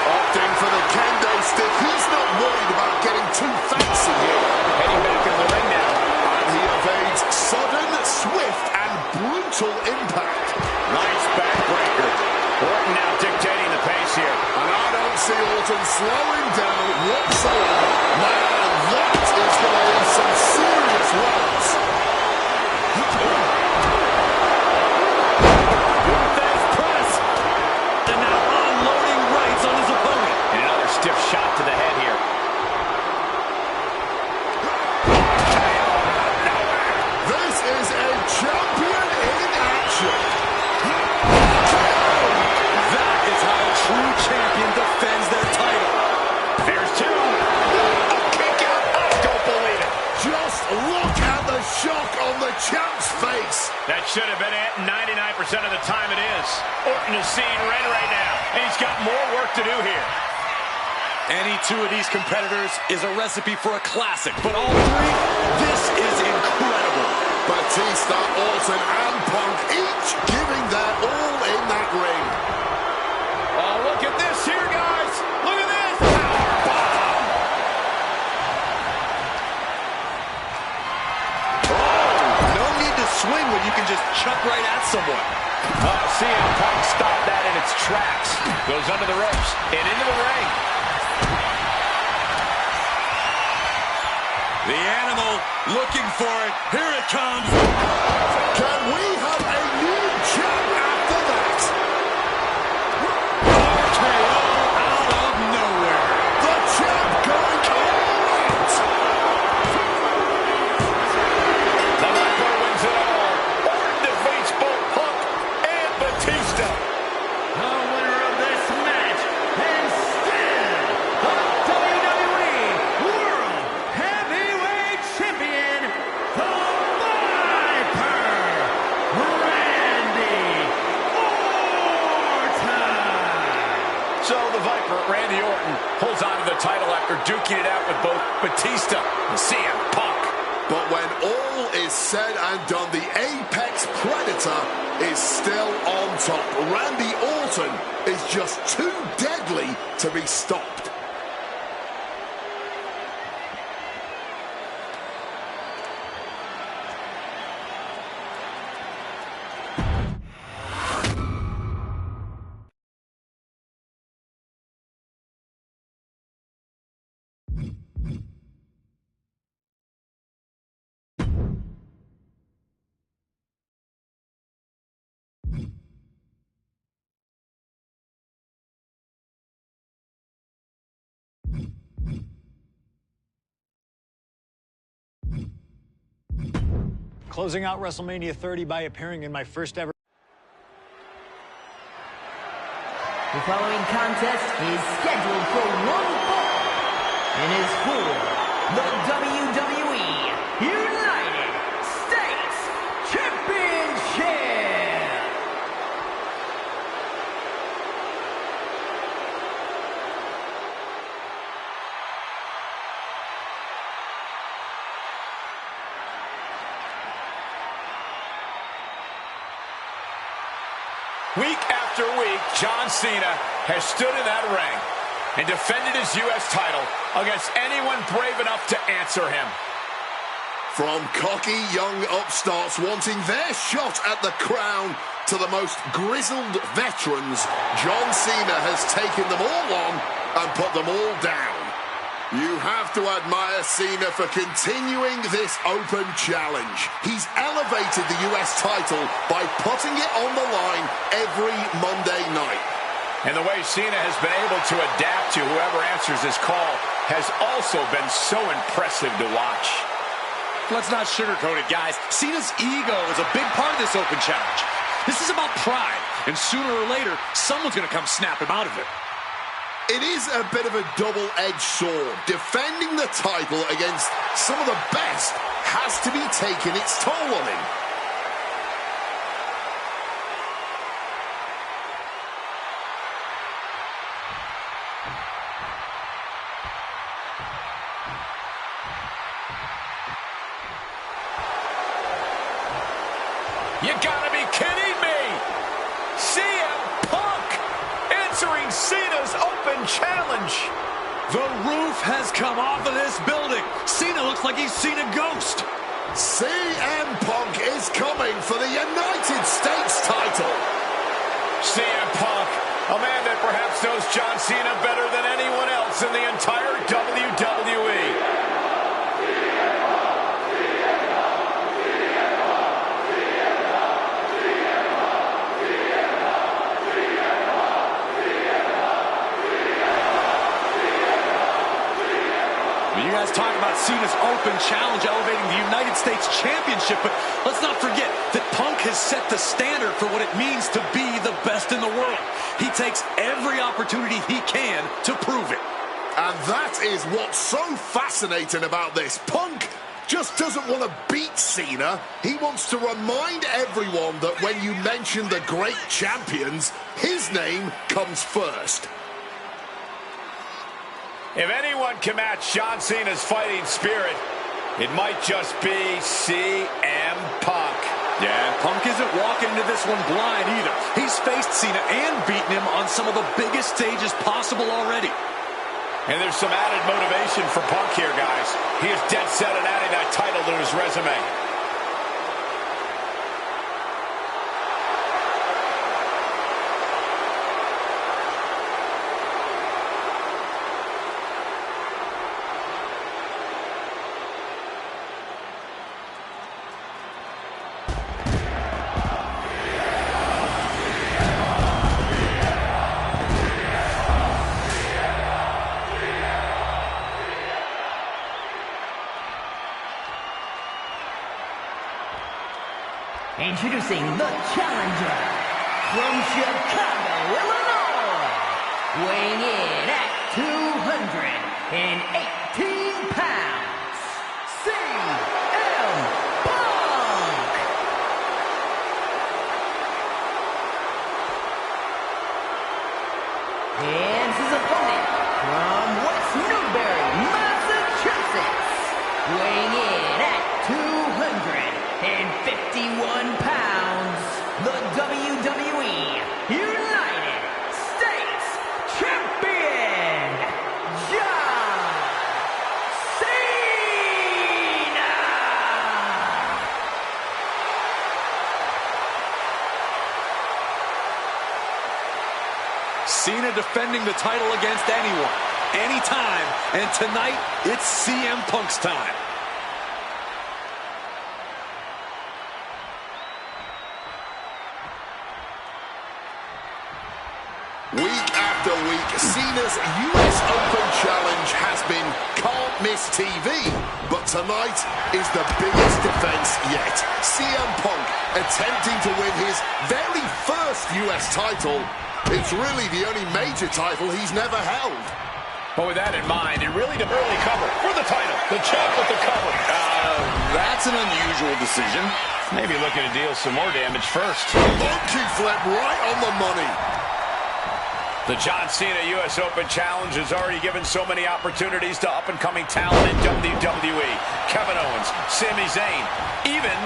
Speaker 3: Opting for the kendo stick. He's not worried about getting too fancy here.
Speaker 2: Heading back into the ring now.
Speaker 3: And he evades sudden, swift, and brutal impact.
Speaker 2: Nice backbreaker. Orton now dictating the pace here.
Speaker 3: And I don't see Orton slowing down whatsoever. Man, that is going to leave some serious wells.
Speaker 2: Stiff shot to the head here.
Speaker 3: This is a champion in action.
Speaker 5: That is how a true champion defends their title.
Speaker 2: There's two. A kick out. I don't believe it.
Speaker 3: Just look at the shock on the champ's face.
Speaker 2: That should have been it. 99% of the time it is. Orton is seeing red right now, and he's got more work to do here.
Speaker 5: Any two of these competitors is a recipe for a classic, but all three, this is incredible.
Speaker 3: superstar Orton and Punk each giving their all in that ring.
Speaker 2: Oh, look at this here, guys. Look at this. Powerbomb.
Speaker 5: Oh, no need to swing when you can just chuck right at someone.
Speaker 2: CM Punk stopped that in its tracks. Goes under the ropes and into the ring.
Speaker 5: The Animal looking for it. Here it comes.
Speaker 3: Can we have a new champ after that?
Speaker 5: RKO out of nowhere.
Speaker 3: The champ going all out.
Speaker 2: The Viper wins it all. Orton defeats both Punk and Batista.
Speaker 6: The winner of this match is still the WWE World Heavyweight Champion, the Viper, Randy Orton.
Speaker 2: So the Viper, Randy Orton, holds on to the title after duking it out with both Batista and CM Punk.
Speaker 3: But when all is said and done, the Apex Predator is still on top. Randy Orton is just too deadly to be stopped.
Speaker 1: Closing out WrestleMania 30 by appearing in my first ever.
Speaker 7: The following contest is scheduled for one fall and is for the WWE United States Championship.
Speaker 2: Week after week, John Cena has stood in that ring and defended his U.S. title against anyone brave enough to answer him.
Speaker 3: From cocky young upstarts wanting their shot at the crown to the most grizzled veterans, John Cena has taken them all on and put them all down. You have to admire Cena for continuing this open challenge. He's elevated the US title by putting it on the line every Monday night.
Speaker 2: And the way Cena has been able to adapt to whoever answers his call has also been so impressive to watch.
Speaker 5: Let's not sugarcoat it, guys. Cena's ego is a big part of this open challenge. This is about pride, and sooner or later, someone's going to come snap him out of it.
Speaker 3: It is a bit of a double-edged sword. Defending the title against some of the best has to be taking its toll on him.
Speaker 2: You gotta be kidding me! CM Punk answering Cena's open challenge.
Speaker 5: The roof has come off of this building. Cena looks like he's seen a ghost.
Speaker 3: CM Punk is coming for the United States title.
Speaker 2: CM Punk, a man that perhaps knows John Cena better than anyone else in the entire WWE.
Speaker 5: You guys talk about Cena's open challenge elevating the United States Championship, but let's not forget that Punk has set the standard for what it means to be the best in the world. He takes every opportunity he can to prove it.
Speaker 3: And that is what's so fascinating about this. Punk just doesn't want to beat Cena. He wants to remind everyone that when you mention the great champions, his name comes first.
Speaker 2: If anyone can match John Cena's fighting spirit, it might just be CM Punk.
Speaker 5: Yeah, Punk isn't walking into this one blind either. He's faced Cena and beaten him on some of the biggest stages possible already.
Speaker 2: And there's some added motivation for Punk here, guys. He is dead set on adding that title to his resume.
Speaker 7: Introducing the challenger from Chicago, Illinois, weighing in at 218 pounds, CM Punk! And his opponent from West Newbury, Massachusetts, weighing in at 251 pounds, the WWE United States Champion, John Cena!
Speaker 5: Cena defending the title against anyone, anytime, and tonight, it's CM Punk's time.
Speaker 3: Week after week, Cena's US Open Challenge has been can't miss TV, but tonight is the biggest defense yet. CM Punk attempting to win his very first US title. It's really the only major title he's never held.
Speaker 2: But with that in mind, it really did early cover for the title. The champ with the cover.
Speaker 5: That's an unusual decision.
Speaker 2: Maybe looking to deal some more damage first.
Speaker 3: Monkey flip right on the money.
Speaker 2: The John Cena U.S. Open Challenge has already given so many opportunities to up-and-coming talent in WWE. Kevin Owens, Sami Zayn, even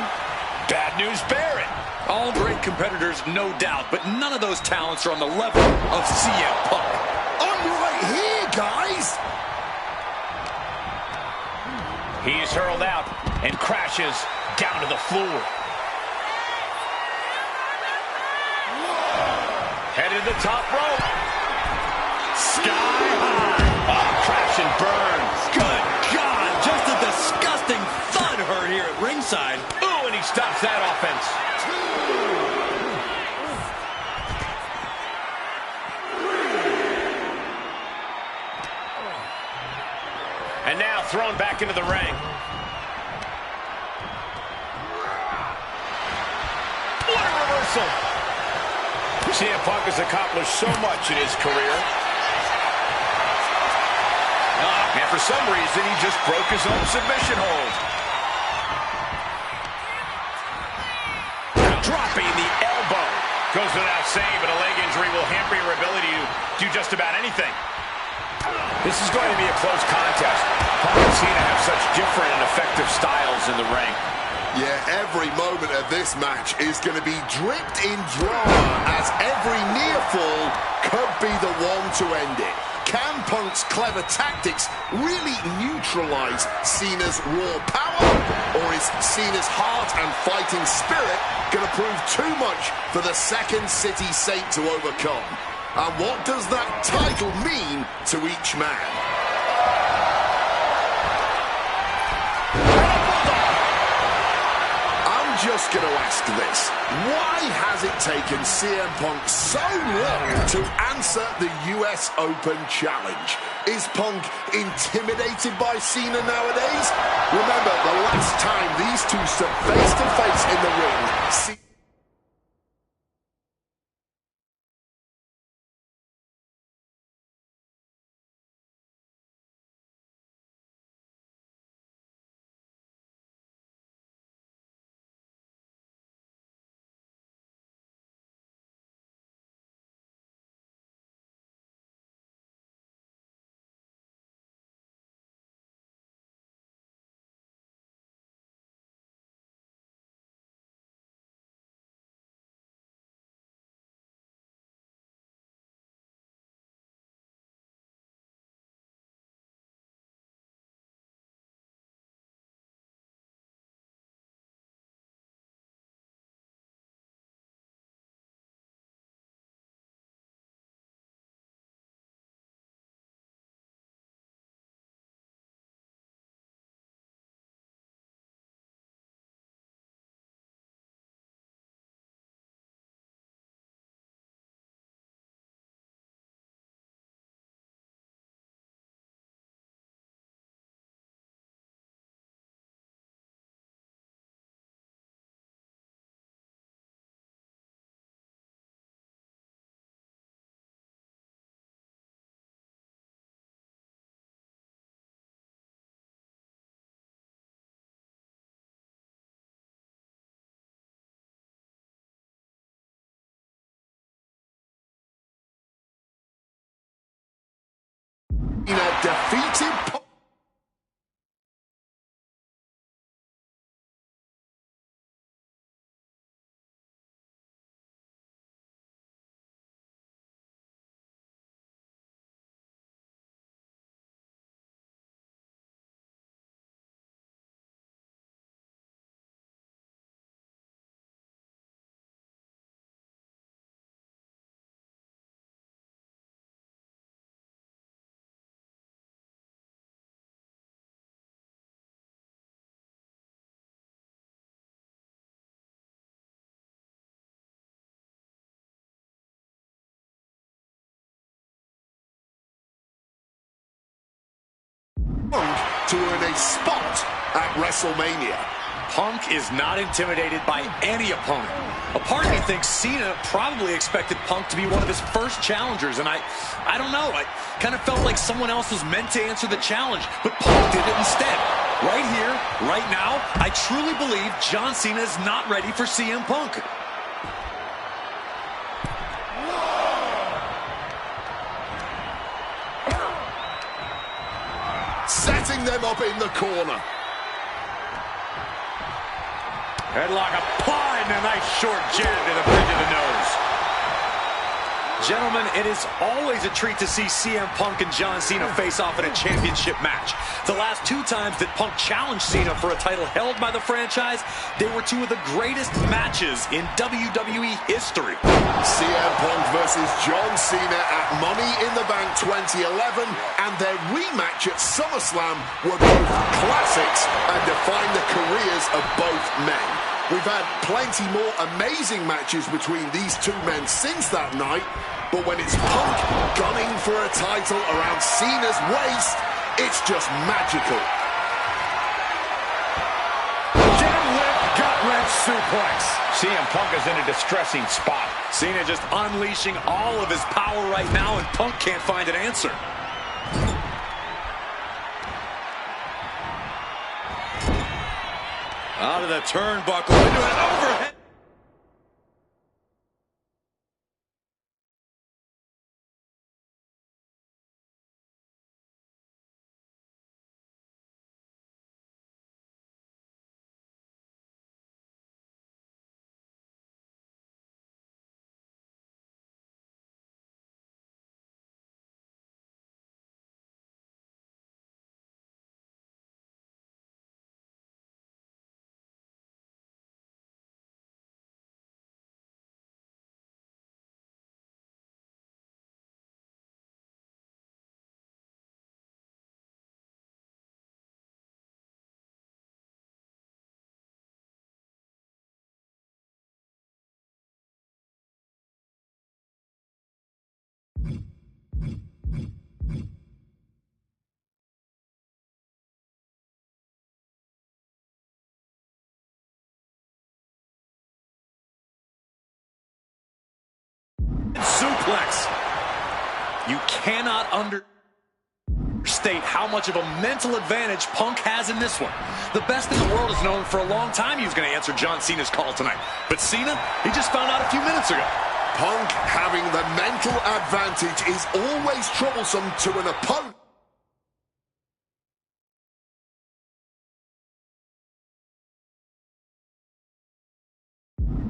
Speaker 2: Bad News Barrett.
Speaker 5: All great competitors, no doubt, but none of those talents are on the level of CM Punk.
Speaker 3: I'm right here, guys.
Speaker 2: He is hurled out and crashes down to the floor. Headed to the top rope. Sky high. Crash and burn.
Speaker 5: Good God, just a disgusting thud heard here at ringside.
Speaker 2: Ooh, and he stops that offense. And now thrown back into the ring. What a reversal. CM Punk has accomplished so much in his career. And for some reason, he just broke his own submission hold. Dropping the elbow. Goes without saying, but a leg injury will hamper your ability to do just about anything. This is going to be a close contest. Punk and Cena have such different and effective styles in the ring.
Speaker 3: Yeah, every moment of this match is going to be dripped in drama, as every near fall could be the one to end it. Can Punk's clever tactics really neutralize Cena's raw power? Or is Cena's heart and fighting spirit going to prove too much for the Second City Saint to overcome? And what does that title mean to each man? Just going to ask this. Why has it taken CM Punk so long to answer the US Open Challenge? Is Punk intimidated by Cena nowadays? Remember, the last time these two stood face to face in the ring, defeated to earn a spot at WrestleMania.
Speaker 5: Punk is not intimidated by any opponent. A part of me thinks Cena probably expected Punk to be one of his first challengers, and I don't know. I kind of felt like someone else was meant to answer the challenge, but Punk did it instead. Right here, right now, I truly believe John Cena is not ready for CM Punk.
Speaker 3: Setting them up in the corner.
Speaker 4: Headlock applied and a nice short jab to the bridge of the nose.
Speaker 5: Gentlemen, it is always a treat to see CM Punk and John Cena face off in a championship match. The last two times that Punk challenged Cena for a title held by the franchise, they were two of the greatest matches in WWE history.
Speaker 3: CM Punk versus John Cena at Money in the Bank 2011 and their rematch at SummerSlam were both classics and define the careers of both men. We've had plenty more amazing matches between these two men since that night, but when it's Punk gunning for a title around Cena's waist, it's just magical.
Speaker 4: Deadlift gut-wrench suplex.
Speaker 2: CM Punk is in a distressing spot.
Speaker 5: Cena just unleashing all of his power right now, and Punk can't find an answer. Out of the turnbuckle into an overhead. Suplex. You cannot understate how much of a mental advantage Punk has in this one. The best in the world has known for a long time he was going to answer John Cena's call tonight. But Cena, he just found out a few minutes ago.
Speaker 3: Punk having the mental advantage is always troublesome to an opponent.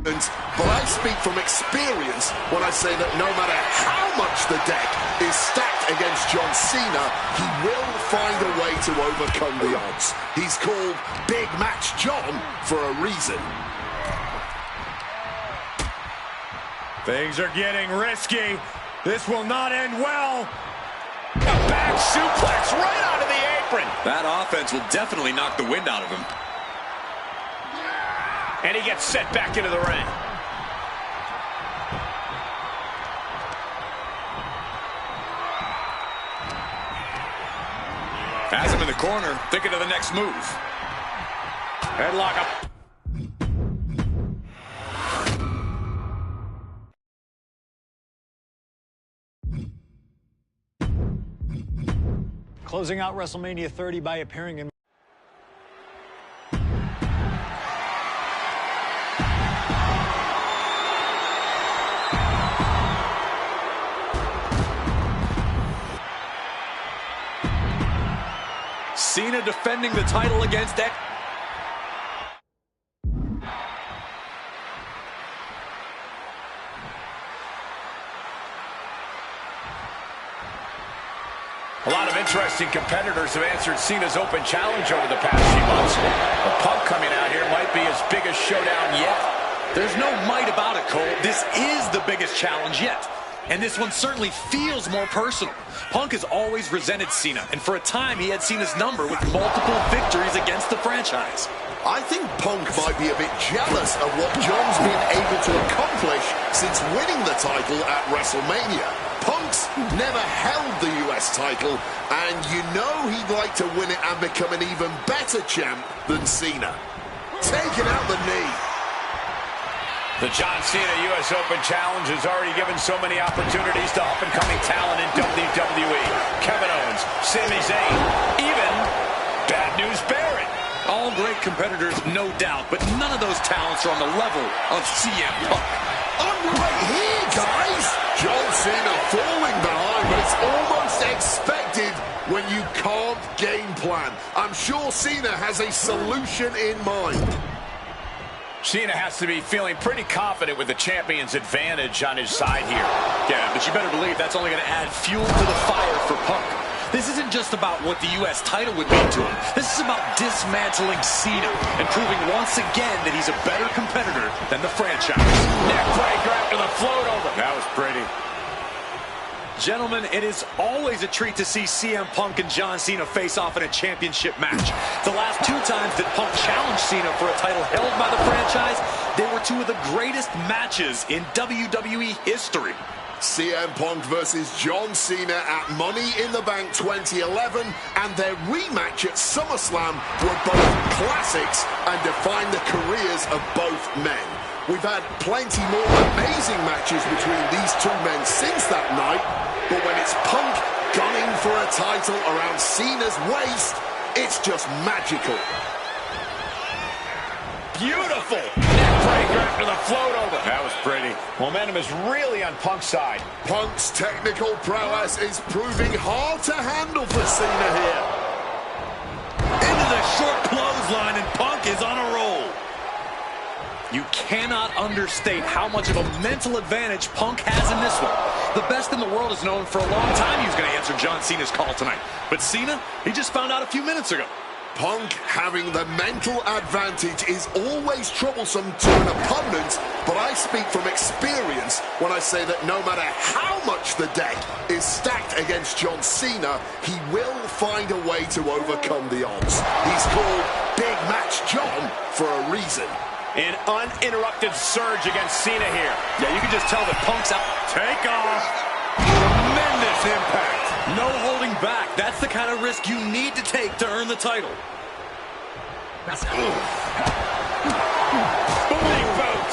Speaker 3: But I speak from experience when I say that no matter how much the deck is stacked against John Cena, he will find a way to overcome the odds. He's called Big Match John for a reason.
Speaker 4: Things are getting risky. This will not end well. A back suplex right onto the apron.
Speaker 5: That offense will definitely knock the wind out of him.
Speaker 2: And he gets set back into the ring.
Speaker 5: Has him in the corner, thinking of the next move.
Speaker 4: Headlock up.
Speaker 1: Closing out WrestleMania 30 by appearing in
Speaker 5: Cena defending the title against X.
Speaker 2: A lot of interesting competitors have answered Cena's open challenge over the past few months. The Punk coming out here might be his biggest showdown yet.
Speaker 5: There's no might about it, Cole. This is the biggest challenge yet. And this one certainly feels more personal. Punk has always resented Cena, and for a time he had Cena's number with multiple victories against the franchise.
Speaker 3: I think Punk might be a bit jealous of what John's been able to accomplish since winning the title at WrestleMania. Punk's never held the US title, and you know he'd like to win it and become an even better champ than Cena. Taking out the knee.
Speaker 2: The John Cena US Open Challenge has already given so many opportunities to up-and-coming talent in WWE. Kevin Owens, Sami Zayn, even Bad News Barrett.
Speaker 5: All great competitors, no doubt, but none of those talents are on the level of CM Punk.
Speaker 3: Right here, guys! John Cena falling behind, but it's almost expected when you can't game plan. I'm sure Cena has a solution in mind.
Speaker 2: Cena has to be feeling pretty confident with the champion's advantage on his side here.
Speaker 5: Yeah, but you better believe that's only going to add fuel to the fire for Punk. This isn't just about what the U.S. title would mean to him. This is about dismantling Cena and proving once again that he's a better competitor than the franchise.
Speaker 2: Neck breaker after the float over. That was pretty.
Speaker 5: Gentlemen, it is always a treat to see CM Punk and John Cena face off in a championship match. The last two times that Punk challenged Cena for a title held by the franchise, they were two of the greatest matches in WWE history.
Speaker 3: CM Punk versus John Cena at Money in the Bank 2011 and their rematch at SummerSlam were both classics and defined the careers of both men. We've had plenty more amazing matches between these two men since that night, but when it's Punk gunning for a title around Cena's waist, it's just magical.
Speaker 2: Beautiful neck breaker after the float over. That was pretty. Momentum is really on Punk's side.
Speaker 3: Punk's technical prowess is proving hard to handle for Cena here.
Speaker 5: Into the short clothesline, and Punk is on a roll. You cannot understate how much of a mental advantage Punk has in this one. The best in the world has known for a long time he was going to answer John Cena's call tonight. But Cena, he just found out a few minutes ago.
Speaker 3: Punk having the mental advantage is always troublesome to an opponent, but I speak from experience when I say that no matter how much the deck is stacked against John Cena, he will find a way to overcome the odds. He's called Big Match John for a reason.
Speaker 2: An uninterrupted surge against Cena here.
Speaker 5: Yeah, you can just tell that Punk's out.
Speaker 2: Take off. Tremendous impact.
Speaker 5: No holding back. That's the kind of risk you need to take to earn the title.
Speaker 2: Booty boot.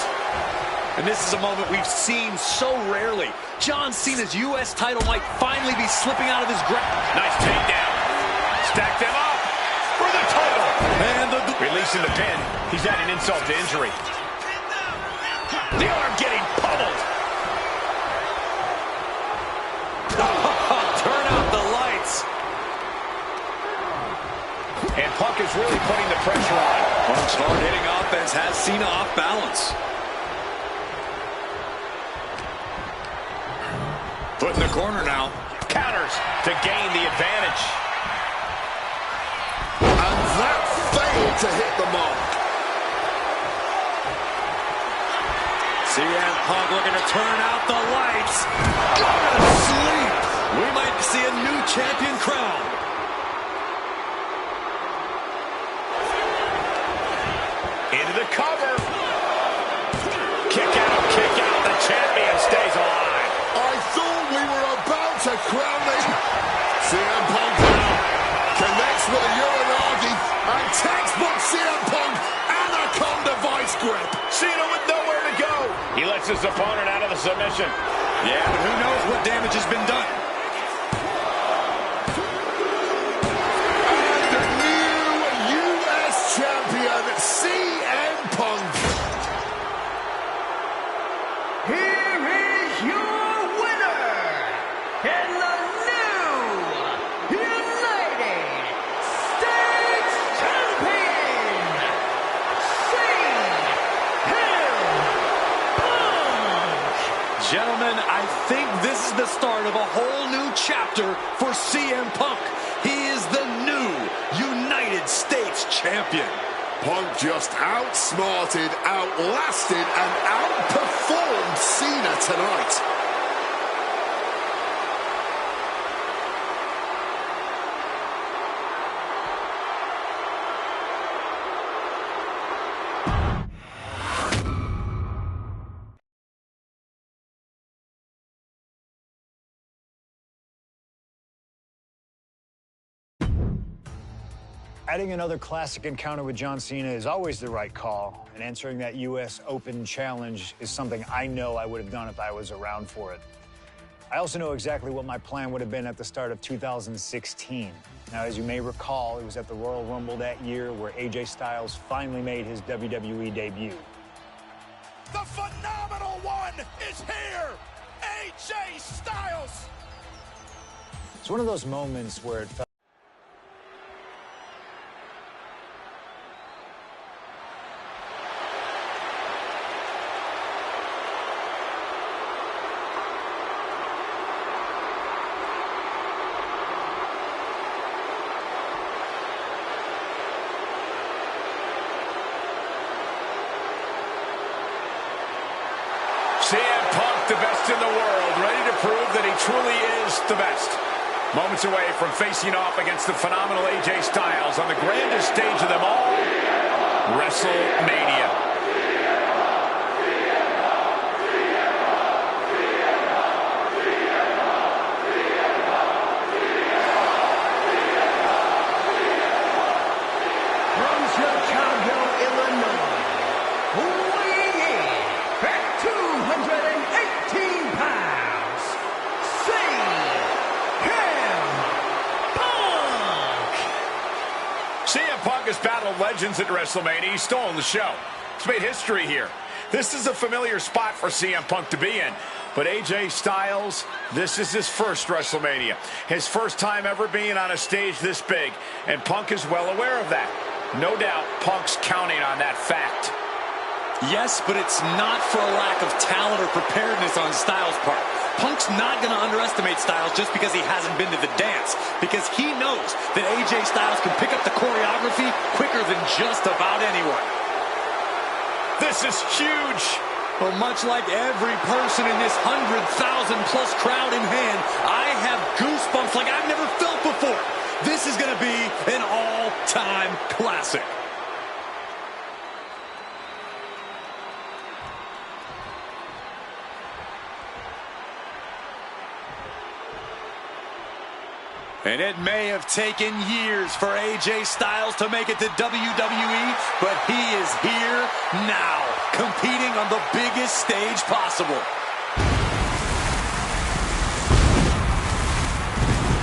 Speaker 5: And this is a moment we've seen so rarely. John Cena's U.S. title might finally be slipping out of his grasp.
Speaker 2: Nice takedown. Stack them up for the title.
Speaker 5: And
Speaker 2: releasing the pin. He's adding insult to injury. The arm getting pummeled.
Speaker 5: Turn out the lights.
Speaker 2: And Punk is really putting the pressure on.
Speaker 5: Punk's hard-hitting offense has Cena off balance. Foot in the corner now.
Speaker 2: Counters to gain the advantage.
Speaker 3: And that failed to hit the mark.
Speaker 5: CM Punk looking to turn out the lights. Go to sleep. We might see a new champion crowned.
Speaker 2: Into the cover. Kick out, kick out. The champion stays alive.
Speaker 3: I thought we were about to crown it. CM Punk now connects with a Uranagi and textbook CM Punk Anaconda vice grip.
Speaker 2: Cena with nowhere to go. He lets his opponent out of the submission.
Speaker 5: Yeah, but who knows what damage has been done.
Speaker 3: And the new U.S. champion, CM Punk.
Speaker 7: Here is your winner, and the new United States
Speaker 5: Gentlemen, I think this is the start of a whole new chapter for CM Punk. He is the new United States Champion.
Speaker 3: Punk just outsmarted, outlasted, and outperformed Cena tonight.
Speaker 1: Adding another classic encounter with John Cena is always the right call, and answering that U.S. Open challenge is something I know I would have done if I was around for it. I also know exactly what my plan would have been at the start of 2016. Now, as you may recall, it was at the Royal Rumble that year where AJ Styles finally made his WWE debut.
Speaker 2: The phenomenal one is here! AJ Styles!
Speaker 1: It's one of those moments where it felt
Speaker 2: CM Punk, the best in the world, ready to prove that he truly is the best. Moments away from facing off against the phenomenal AJ Styles on the grandest stage of them all, WrestleMania.
Speaker 7: From Chicago, Illinois, weighing in at 218 pounds,
Speaker 2: CM Punk has battled legends at WrestleMania. He's stolen the show. He's made history here. This is a familiar spot for CM Punk to be in. But AJ Styles, this is his first WrestleMania. His first time ever being on a stage this big. And Punk is well aware of that. No doubt, Punk's counting on that fact.
Speaker 5: Yes, but it's not for a lack of talent or preparedness on Styles' part. Punk's not going to underestimate Styles just because he hasn't been to the dance, because he knows that AJ Styles can pick up the choreography quicker than just about anyone.
Speaker 2: This is huge.
Speaker 5: Well, much like every person in this 100,000-plus crowd in hand, I have goosebumps like I've never felt before. This is going to be an all-time classic. And it may have taken years for AJ Styles to make it to WWE, but he is here now, competing on the biggest stage possible.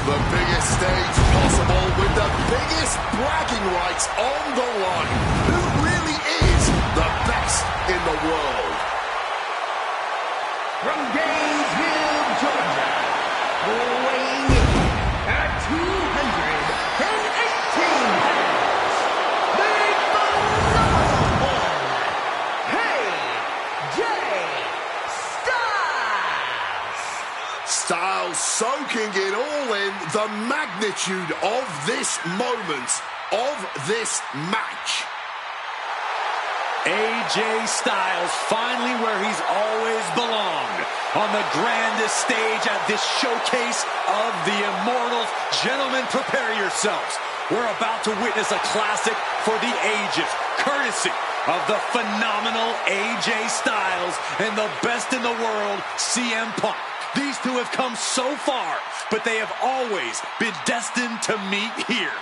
Speaker 3: The biggest stage possible with the biggest bragging rights on the line. Who really is the best in the world?
Speaker 7: From Gainesville, Georgia, weighing in at 218 pounds, the phenomenal one, AJ Styles.
Speaker 3: Styles soaking it all in, the magnitude of this moment, of this match.
Speaker 5: AJ Styles finally where he's always belonged, on the grandest stage at this showcase of the Immortals. Gentlemen, prepare yourselves. We're about to witness a classic for the ages, courtesy of the phenomenal AJ Styles and the best in the world, CM Punk. These two have come so far, but they have always been destined to meet here.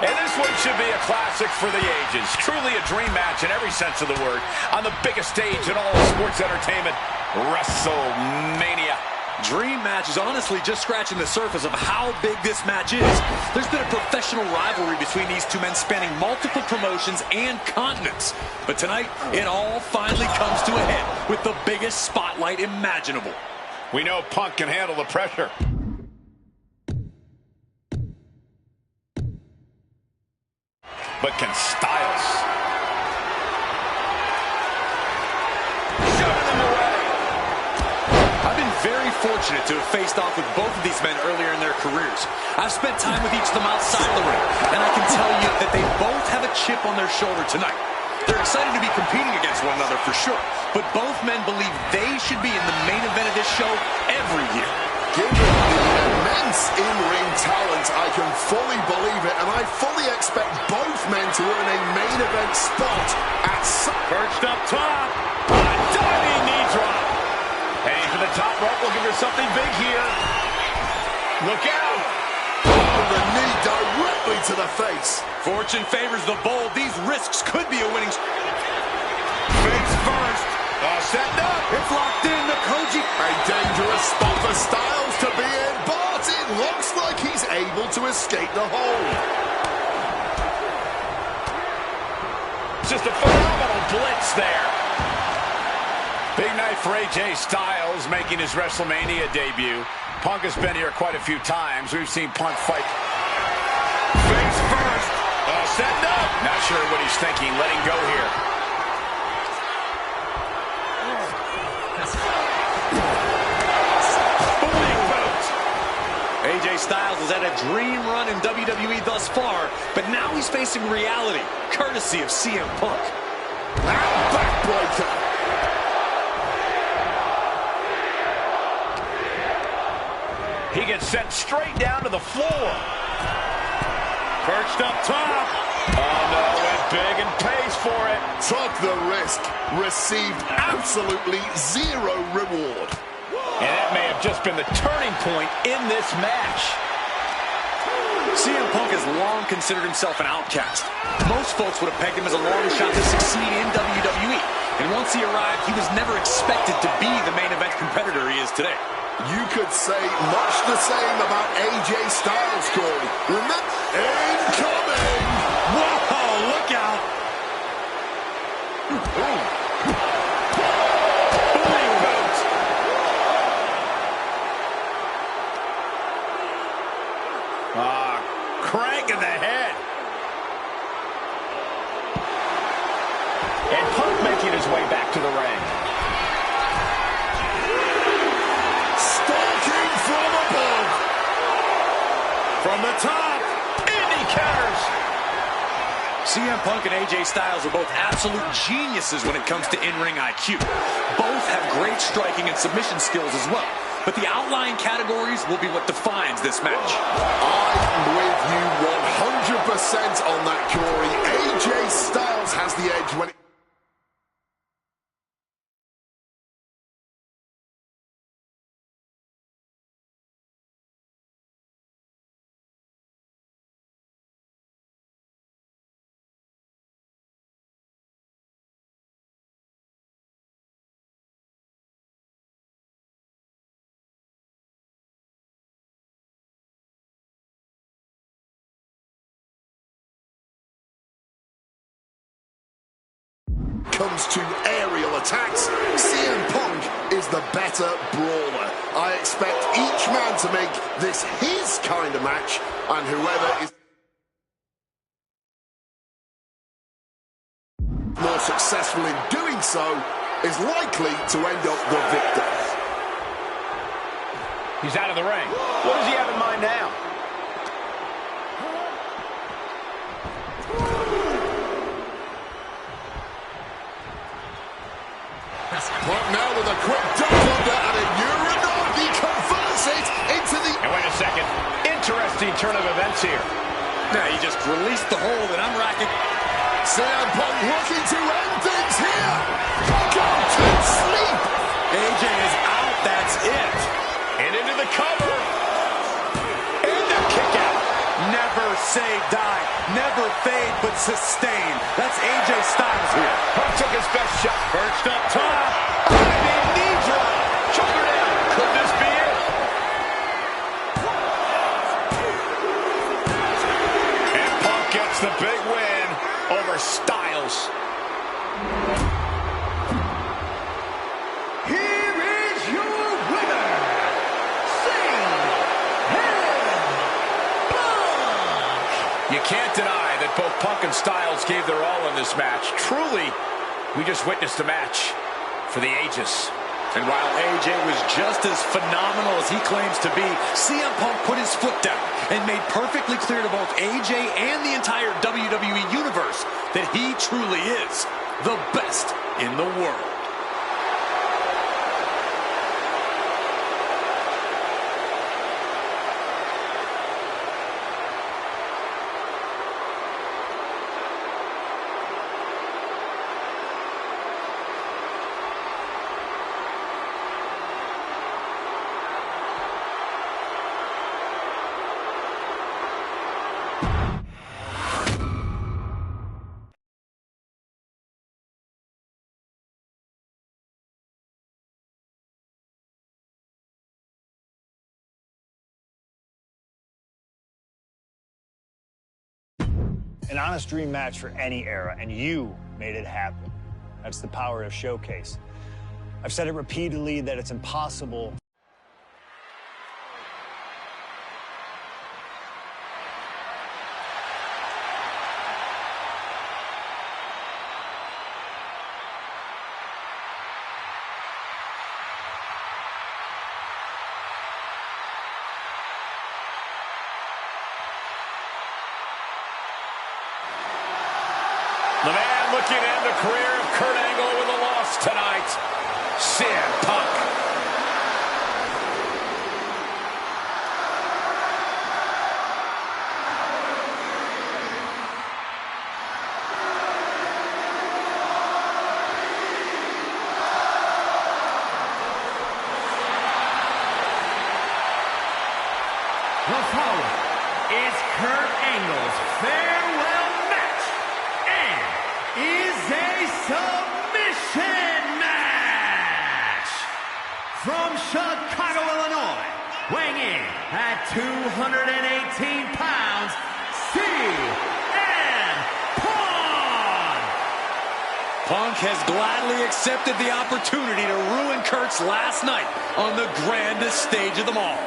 Speaker 2: And this one should be a classic for the ages. Truly a dream match in every sense of the word. On the biggest stage in all of sports entertainment, WrestleMania.
Speaker 5: Dream match is honestly just scratching the surface of how big this match is. There's been a professional rivalry between these two men spanning multiple promotions and continents. But tonight, it all finally comes to a head with the biggest spotlight imaginable.
Speaker 2: We know Punk can handle the pressure. but can Styles? Shoving them away.
Speaker 5: I've been very fortunate to have faced off with both of these men earlier in their careers. I've spent time with each of them outside the ring, and I can tell you that they both have a chip on their shoulder tonight. They're excited to be competing against one another for sure, but both men believe they should be in the main event of this show every year.
Speaker 3: Given the immense in-ring talent, I can fully believe it, and I fully expect both men to earn a main event spot at some...
Speaker 4: Perched up top. A diving knee drop.
Speaker 2: Heading for the top rope, looking for something big here. Look out!
Speaker 3: Oh, the knee directly to the face.
Speaker 5: Fortune favors the bold. These risks could be a winning...
Speaker 2: Face first. Setting up.
Speaker 5: It's locked in. The Koji.
Speaker 3: A dangerous spot for Styles to be in, but it looks like he's able to escape the hold.
Speaker 2: Just a phenomenal blitz there. Big night for AJ Styles making his WrestleMania debut. Punk has been here quite a few times. We've seen Punk fight. Face first. Setting up. Not sure what he's thinking. Letting go here.
Speaker 5: AJ Styles has had a dream run in WWE thus far, but now he's facing reality, courtesy of CM Punk.
Speaker 3: Backbreaker.
Speaker 2: He gets sent straight down to the floor.
Speaker 4: Perched up top.
Speaker 2: Oh no, went big and pays for it.
Speaker 3: Took the risk. Received absolutely zero reward.
Speaker 2: And that may have just been the turning point in this match.
Speaker 5: CM Punk has long considered himself an outcast. Most folks would have pegged him as a long shot to succeed in WWE. And once he arrived, he was never expected to be the main event competitor he is today.
Speaker 3: You could say much the same about AJ Styles, Corey. Remember, incoming!
Speaker 5: Whoa, look out!
Speaker 2: Crank in the head. And Punk making his way back to the ring.
Speaker 3: Stalking from above.
Speaker 2: From the top. And he counters.
Speaker 5: CM Punk and AJ Styles are both absolute geniuses when it comes to in-ring IQ. Both have great striking and submission skills as well. But the outlying categories will be what defines this match.
Speaker 3: I'm with you 100% on that, Corey. AJ Styles has the edge when it... comes to aerial attacks, CM Punk is the better brawler. I expect each man to make this his kind of match, and whoever is more successful in doing so is likely to end up the victor.
Speaker 2: He's out of the ring. What does he have in mind now?
Speaker 3: Punk now with a quick duck under and a Uranagi converts it into the...
Speaker 2: And wait a second. Interesting turn of events here.
Speaker 5: Now he just released the hold and I'm racking.
Speaker 3: CM Punk looking to end things here. Go to sleep.
Speaker 5: AJ is out. That's it.
Speaker 2: And into the cover. And the kick out.
Speaker 5: Never say die. Never fade, but sustain. That's AJ Styles here.
Speaker 2: Punk took his best shot.
Speaker 4: Perched up top.
Speaker 2: Diving knee drop. Shoulder down. Could this be it? And Punk gets the big win over Styles.
Speaker 7: Here is your winner, CM Punk.
Speaker 2: You can't deny that both Punk and Styles gave their all in this match. Truly, we just witnessed a match for the ages.
Speaker 5: And while AJ was just as phenomenal as he claims to be, CM Punk put his foot down and made perfectly clear to both AJ and the entire WWE Universe that he truly is the best in the world.
Speaker 1: An honest dream match for any era, and you made it happen. That's the power of Showcase. I've said it repeatedly that it's impossible.
Speaker 2: The man looking to end the career of Kurt Angle with a loss tonight, CM Punk.
Speaker 6: The following is Kurt Angle's farewell match and is a submission match. From Chicago, Illinois, weighing in at 218 pounds, CM Punk.
Speaker 5: Punk has gladly accepted the opportunity to ruin Kurt's last night on the grandest stage of them all.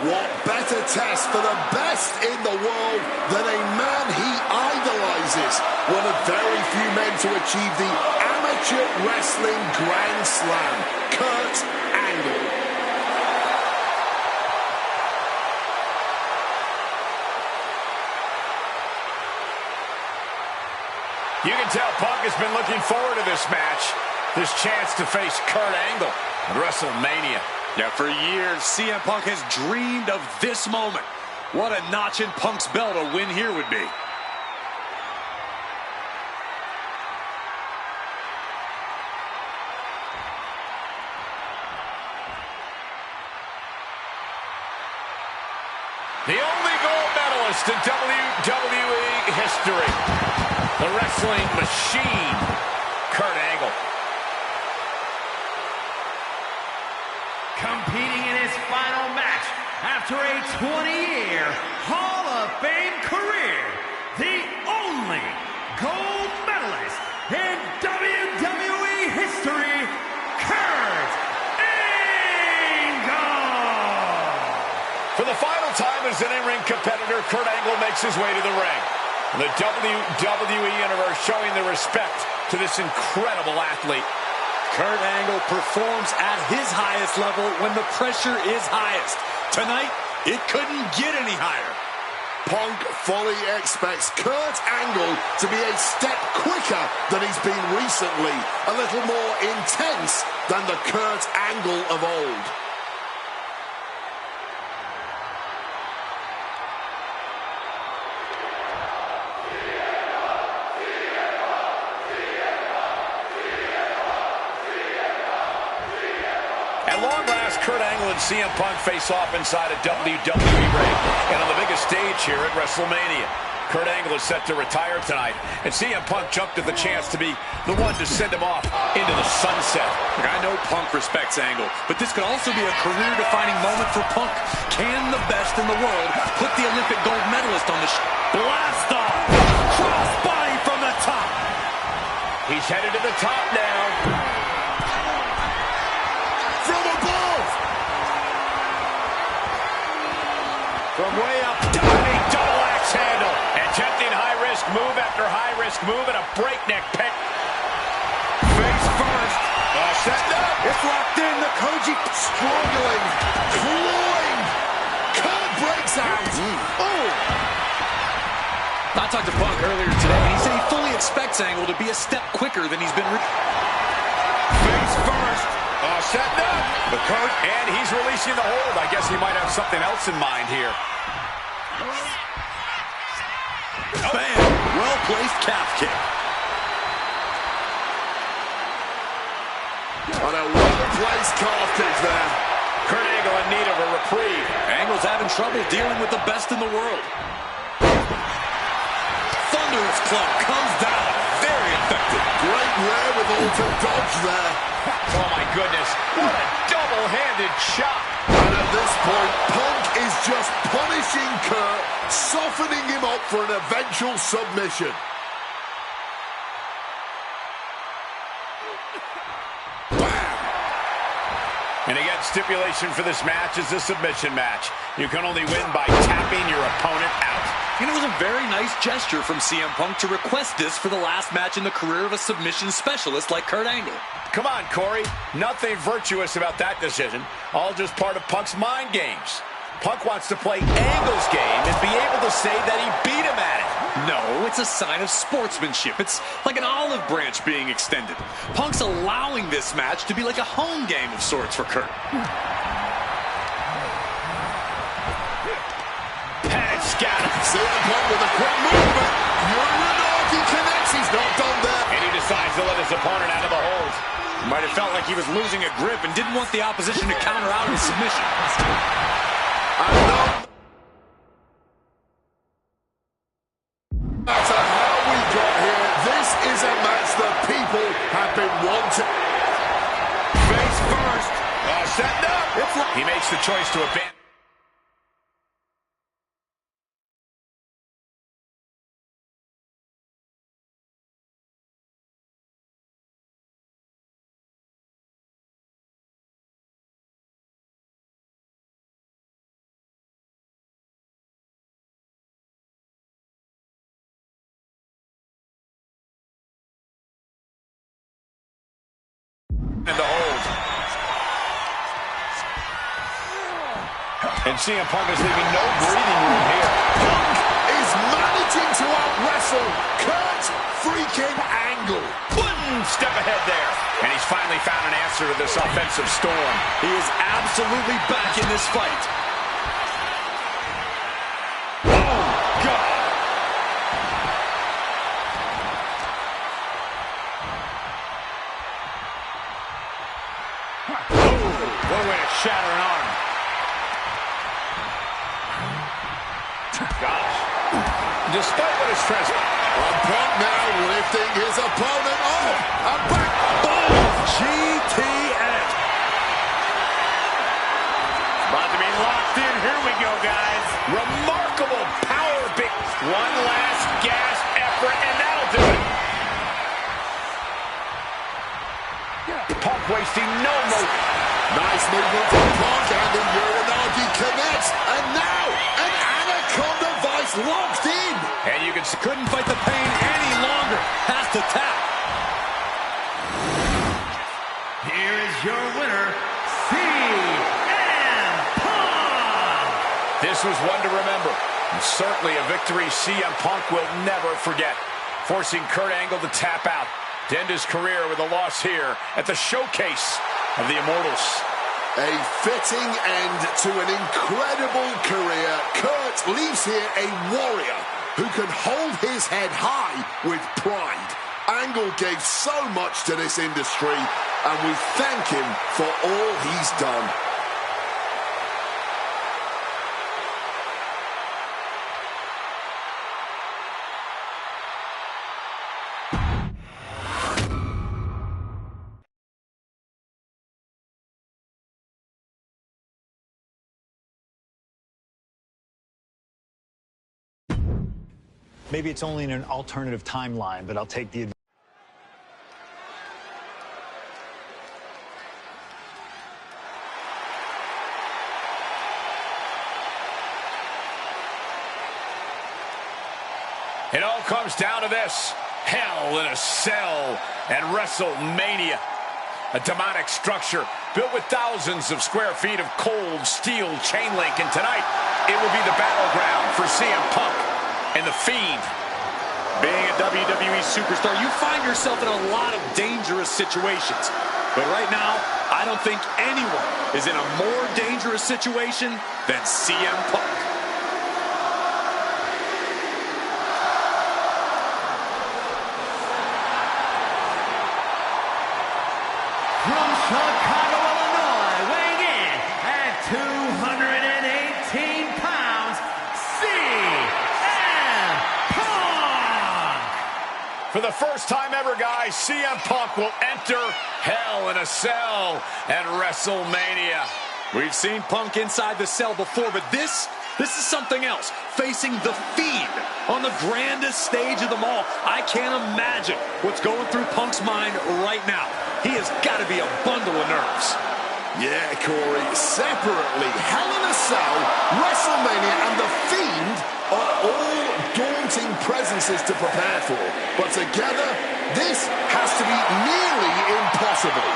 Speaker 3: What better test for the best in the world than a man he idolizes? One of very few men to achieve the amateur wrestling Grand Slam, Kurt Angle.
Speaker 2: You can tell Punk has been looking forward to this match, this chance to face Kurt Angle at WrestleMania.
Speaker 5: Yeah, for years, CM Punk has dreamed of this moment. What a notch in Punk's belt a win here would be.
Speaker 2: The only gold medalist in WWE history, the wrestling machine, Kurt Angle.
Speaker 6: Competing in his final match after a 20-year Hall of Fame career, the only gold medalist in WWE history, Kurt Angle!
Speaker 2: For the final time as an in-ring competitor, Kurt Angle makes his way to the ring. The WWE Universe showing their respect to this incredible athlete.
Speaker 5: Kurt Angle performs at his highest level when the pressure is highest. Tonight, it couldn't get any higher.
Speaker 3: Punk fully expects Kurt Angle to be a step quicker than he's been recently, a little more intense than the Kurt Angle of old.
Speaker 2: Kurt Angle and CM Punk face off inside a WWE ring and on the biggest stage here at WrestleMania. Kurt Angle is set to retire tonight, and CM Punk jumped at the chance to be the one to send him off into the sunset.
Speaker 5: Look, I know Punk respects Angle, but this could also be a career-defining moment for Punk. Can the best in the world put the Olympic gold medalist on the blast off? Crossbody from the top.
Speaker 2: He's headed to the top now.
Speaker 3: From above!
Speaker 2: From way up, diving double axe handle. Attempting high risk high-risk move and a breakneck pen. Face first. Setting up.
Speaker 3: It's locked in. The Koji struggling, clawing. Kurt breaks out. Oh!
Speaker 5: I talked to Punk earlier today, and he said he fully expects Angle to be a step quicker than he's been.
Speaker 2: Face first. Setting up. The Kurt, and he's releasing the hold. I guess he might have something else in mind here.
Speaker 5: Bam! Well-placed calf kick.
Speaker 3: On a well-placed calf kick there.
Speaker 2: Kurt Angle in need of a reprieve.
Speaker 5: Angle's having trouble dealing with the best in the world. Thunderous club comes down. Very effective.
Speaker 3: Great wherewithal to dodge there.
Speaker 2: Oh, my goodness. What a double-handed shot.
Speaker 3: And at this point, Punk is just punishing Kurt, softening him up for an eventual submission.
Speaker 2: And again, stipulation for this match is a submission match. You can only win by tapping your opponent out.
Speaker 5: And it was a very nice gesture from CM Punk to request this for the last match in the career of a submission specialist like Kurt Angle.
Speaker 2: Come on, Corey. Nothing virtuous about that decision. All just part of Punk's mind games. Punk wants to play Angle's game and be able to say that he beat him at it.
Speaker 5: No, it's a sign of sportsmanship. It's like an olive branch being extended. Punk's allowing this match to be like a home game of sorts for Kurt.
Speaker 2: Head scattered.
Speaker 3: CM Punk with a quick movement. Uranagi connects. He's not done there.
Speaker 2: And he decides to let his opponent out of the hold.
Speaker 5: Might have felt like he was losing a grip and didn't want the opposition to counter out his submission.
Speaker 3: No matter how we got here, this is a match that people have been wanting.
Speaker 2: Face first. Setting up. He makes the choice to abandon. And the hold. And CM Punk is leaving no breathing room here.
Speaker 3: Punk is managing to out-wrestle Kurt freaking Angle.
Speaker 2: One step ahead there. And he's finally found an answer to this offensive storm.
Speaker 5: He is absolutely back in this fight.
Speaker 2: What a way to shatter an arm. Gosh. Despite what is transpired.
Speaker 3: Punk now lifting his opponent off. A back. Boom. GTN.
Speaker 2: About to be locked in. Here we go, guys. Remarkable power big. One last gasp effort, and that'll do it. Punk wasting no motion.
Speaker 3: Nice movement from Punk, and the Uranagi connects. And now, an Anaconda Vice locked in.
Speaker 2: And you can see,
Speaker 5: Couldn't fight the pain any longer. Has to tap.
Speaker 6: Here is your winner, CM Punk!
Speaker 2: this was one to remember. And certainly a victory CM Punk will never forget. Forcing Kurt Angle to tap out to end his career with a loss here at the showcase of the Immortals.
Speaker 3: A fitting end to an incredible career. Kurt leaves here a warrior who can hold his head high with pride. Angle gave so much to this industry, and we thank him for all he's done.
Speaker 1: Maybe it's only in an alternative timeline, but I'll take the advantage.
Speaker 2: It all comes down to this. Hell in a Cell and WrestleMania. A demonic structure built with thousands of square feet of cold steel chain link. And tonight, it will be the battleground for CM Punk and The Fiend.
Speaker 5: Being a WWE superstar, you find yourself in a lot of dangerous situations. But right now, I don't think anyone is in a more dangerous situation than CM Punk.
Speaker 6: From Chicago, Illinois, weighing in at 218 pounds, CM Punk!
Speaker 2: For the first time ever, guys, CM Punk will enter Hell in a Cell at WrestleMania.
Speaker 5: We've seen Punk inside the cell before, but this is something else. Facing The Fiend on the grandest stage of them all. I can't imagine what's going through Punk's mind right now. He has got to be a bundle of nerves.
Speaker 3: Yeah, Corey, separately, Hell in a Cell, WrestleMania, and The Fiend are all daunting presences to prepare for. But together, this has to be nearly impossible.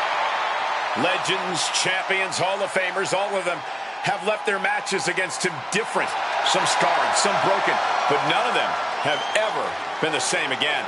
Speaker 2: Legends, champions, Hall of Famers, all of them have left their matches against him different. Some scarred, some broken, but none of them have ever been the same again.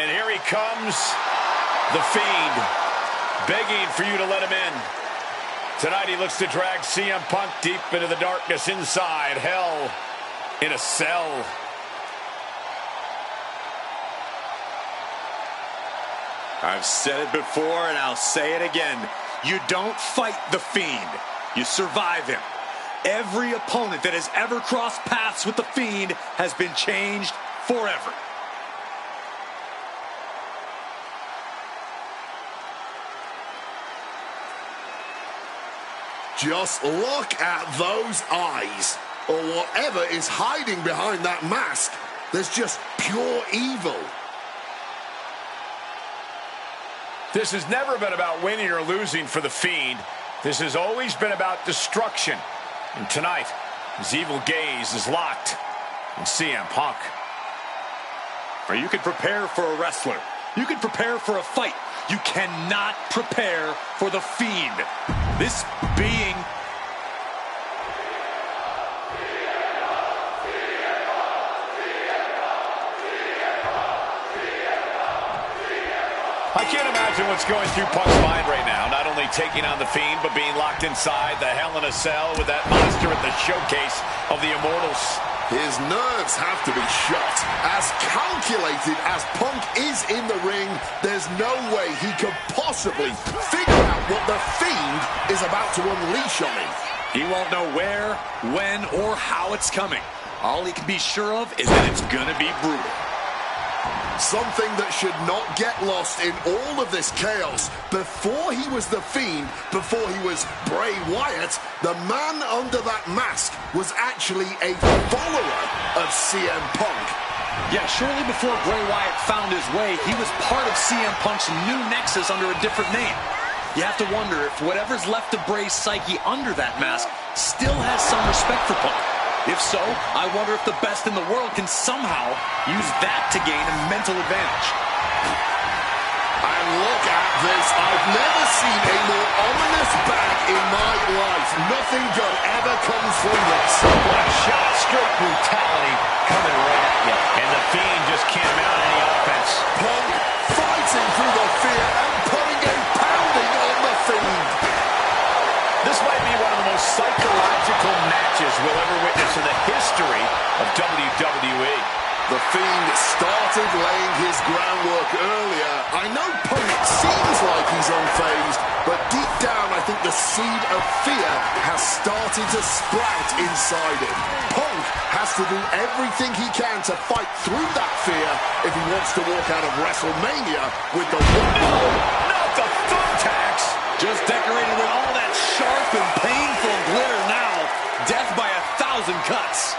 Speaker 2: And here he comes, The Fiend, begging for you to let him in. Tonight he looks to drag CM Punk deep into the darkness inside Hell in a Cell.
Speaker 5: I've said it before and I'll say it again. You don't fight The Fiend. You survive him. Every opponent that has ever crossed paths with The Fiend has been changed forever.
Speaker 3: Just look at those eyes, or whatever is hiding behind that mask. There's just pure evil.
Speaker 2: This has never been about winning or losing for The Fiend. This has always been about destruction. And tonight, his evil gaze is locked on CM Punk.
Speaker 5: Or you can prepare for a wrestler. You can prepare for a fight. You cannot prepare for The Fiend. This being...
Speaker 2: I can't imagine what's going through Punk's mind right now. Not only taking on The Fiend, but being locked inside the Hell in a Cell with that monster at the showcase of the Immortals.
Speaker 3: His nerves have to be shot. As calculated as Punk is in the ring, there's no way he could possibly figure out what The Fiend is about to unleash on him.
Speaker 5: He won't know where, when, or how it's coming. All he can be sure of is that it's gonna be brutal.
Speaker 3: Something that should not get lost in all of this chaos. Before he was The Fiend, before he was Bray Wyatt, the man under that mask was actually a follower of CM Punk.
Speaker 5: Yeah, shortly before Bray Wyatt found his way, he was part of CM Punk's new nexus under a different name. You have to wonder if whatever's left of Bray's psyche under that mask still has some respect for Punk. If so, I wonder if the best in the world can somehow use that to gain a mental advantage.
Speaker 3: And look at this. I've never seen a more ominous bag in my life. Nothing good ever comes from this.
Speaker 2: One shot, straight brutality coming right at you. And The Fiend just can't mount any offense.
Speaker 3: Punk fighting through the fear and putting a pounding on The Fiend.
Speaker 2: This might be one of the most psychological matches we'll ever witness in the history of WWE.
Speaker 3: The Fiend started laying his groundwork earlier. I know Punk seems like he's unfazed, but deep down I think the seed of fear has started to sprout inside him. Punk has to do everything he can to fight through that fear if he wants to walk out of WrestleMania with the win.
Speaker 2: Not the thumbtacks!
Speaker 5: Just decorated with all that sharp and painful glitter now. Death by 1,000 cuts.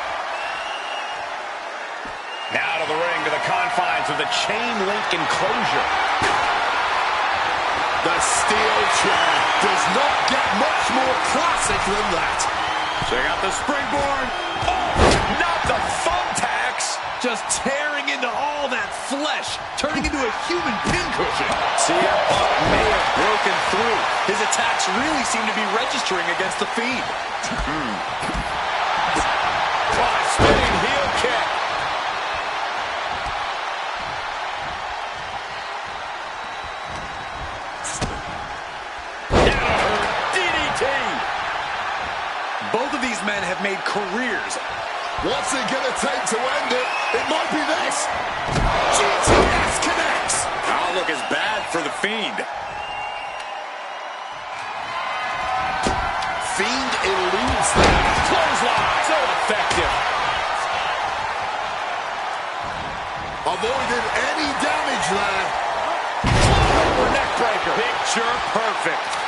Speaker 2: Now to the ring, to the confines of the chain link enclosure.
Speaker 3: The steel chair does not get much more classic than that.
Speaker 4: Check out the springboard.
Speaker 2: Oh, not the thumbtacks!
Speaker 5: Just tearing into all that flesh, turning into a human pincushion. CM Punk may have broken through. His attacks really seem to be registering against the Fiend.
Speaker 2: Oh, a spinning heel kick.
Speaker 5: Both of these men have made careers.
Speaker 3: What's it going to take to end it? It might be this. GTS connects.
Speaker 5: Outlook is bad for the Fiend.
Speaker 3: Fiend eludes that.
Speaker 2: Clothesline, so effective.
Speaker 3: Avoided any damage there.
Speaker 2: Over neck breaker. Picture perfect.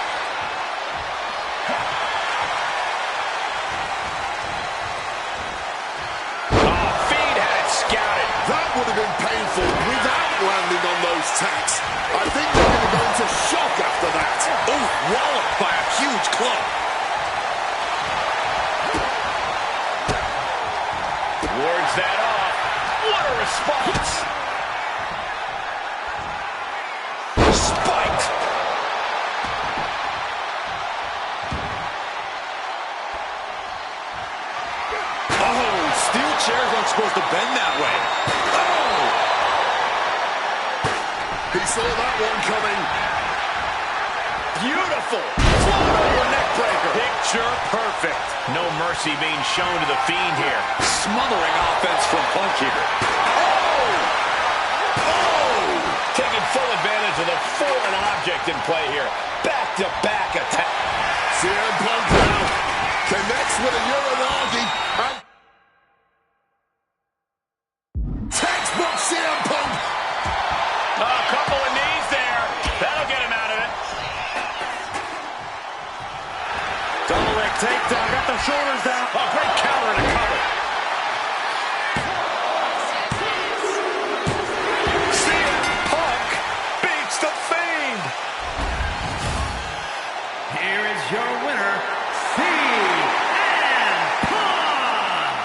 Speaker 3: That would have been painful without landing on those tacks. I think they're going to go into shock after that.
Speaker 5: Oh, walloped by a huge club.
Speaker 2: Wards that off. What a response. Spiked.
Speaker 5: Oh, steel chairs aren't supposed to bend that way.
Speaker 3: He saw that one coming.
Speaker 2: Beautiful. Float over neck breaker. Picture perfect. No mercy being shown to the Fiend here.
Speaker 5: Smothering offense from Punk here.
Speaker 2: Taking full advantage of the foreign object in play here. Back-to-back attack.
Speaker 3: CM Punk now connects with a Uranagi. Textbook CM Punk.
Speaker 2: A couple of knees there. That'll get him out of it.
Speaker 4: Double leg takedown. Got the shoulders down.
Speaker 2: A great counter and a cover. CM Punk beats the Fiend.
Speaker 6: Here is your winner, CM Punk.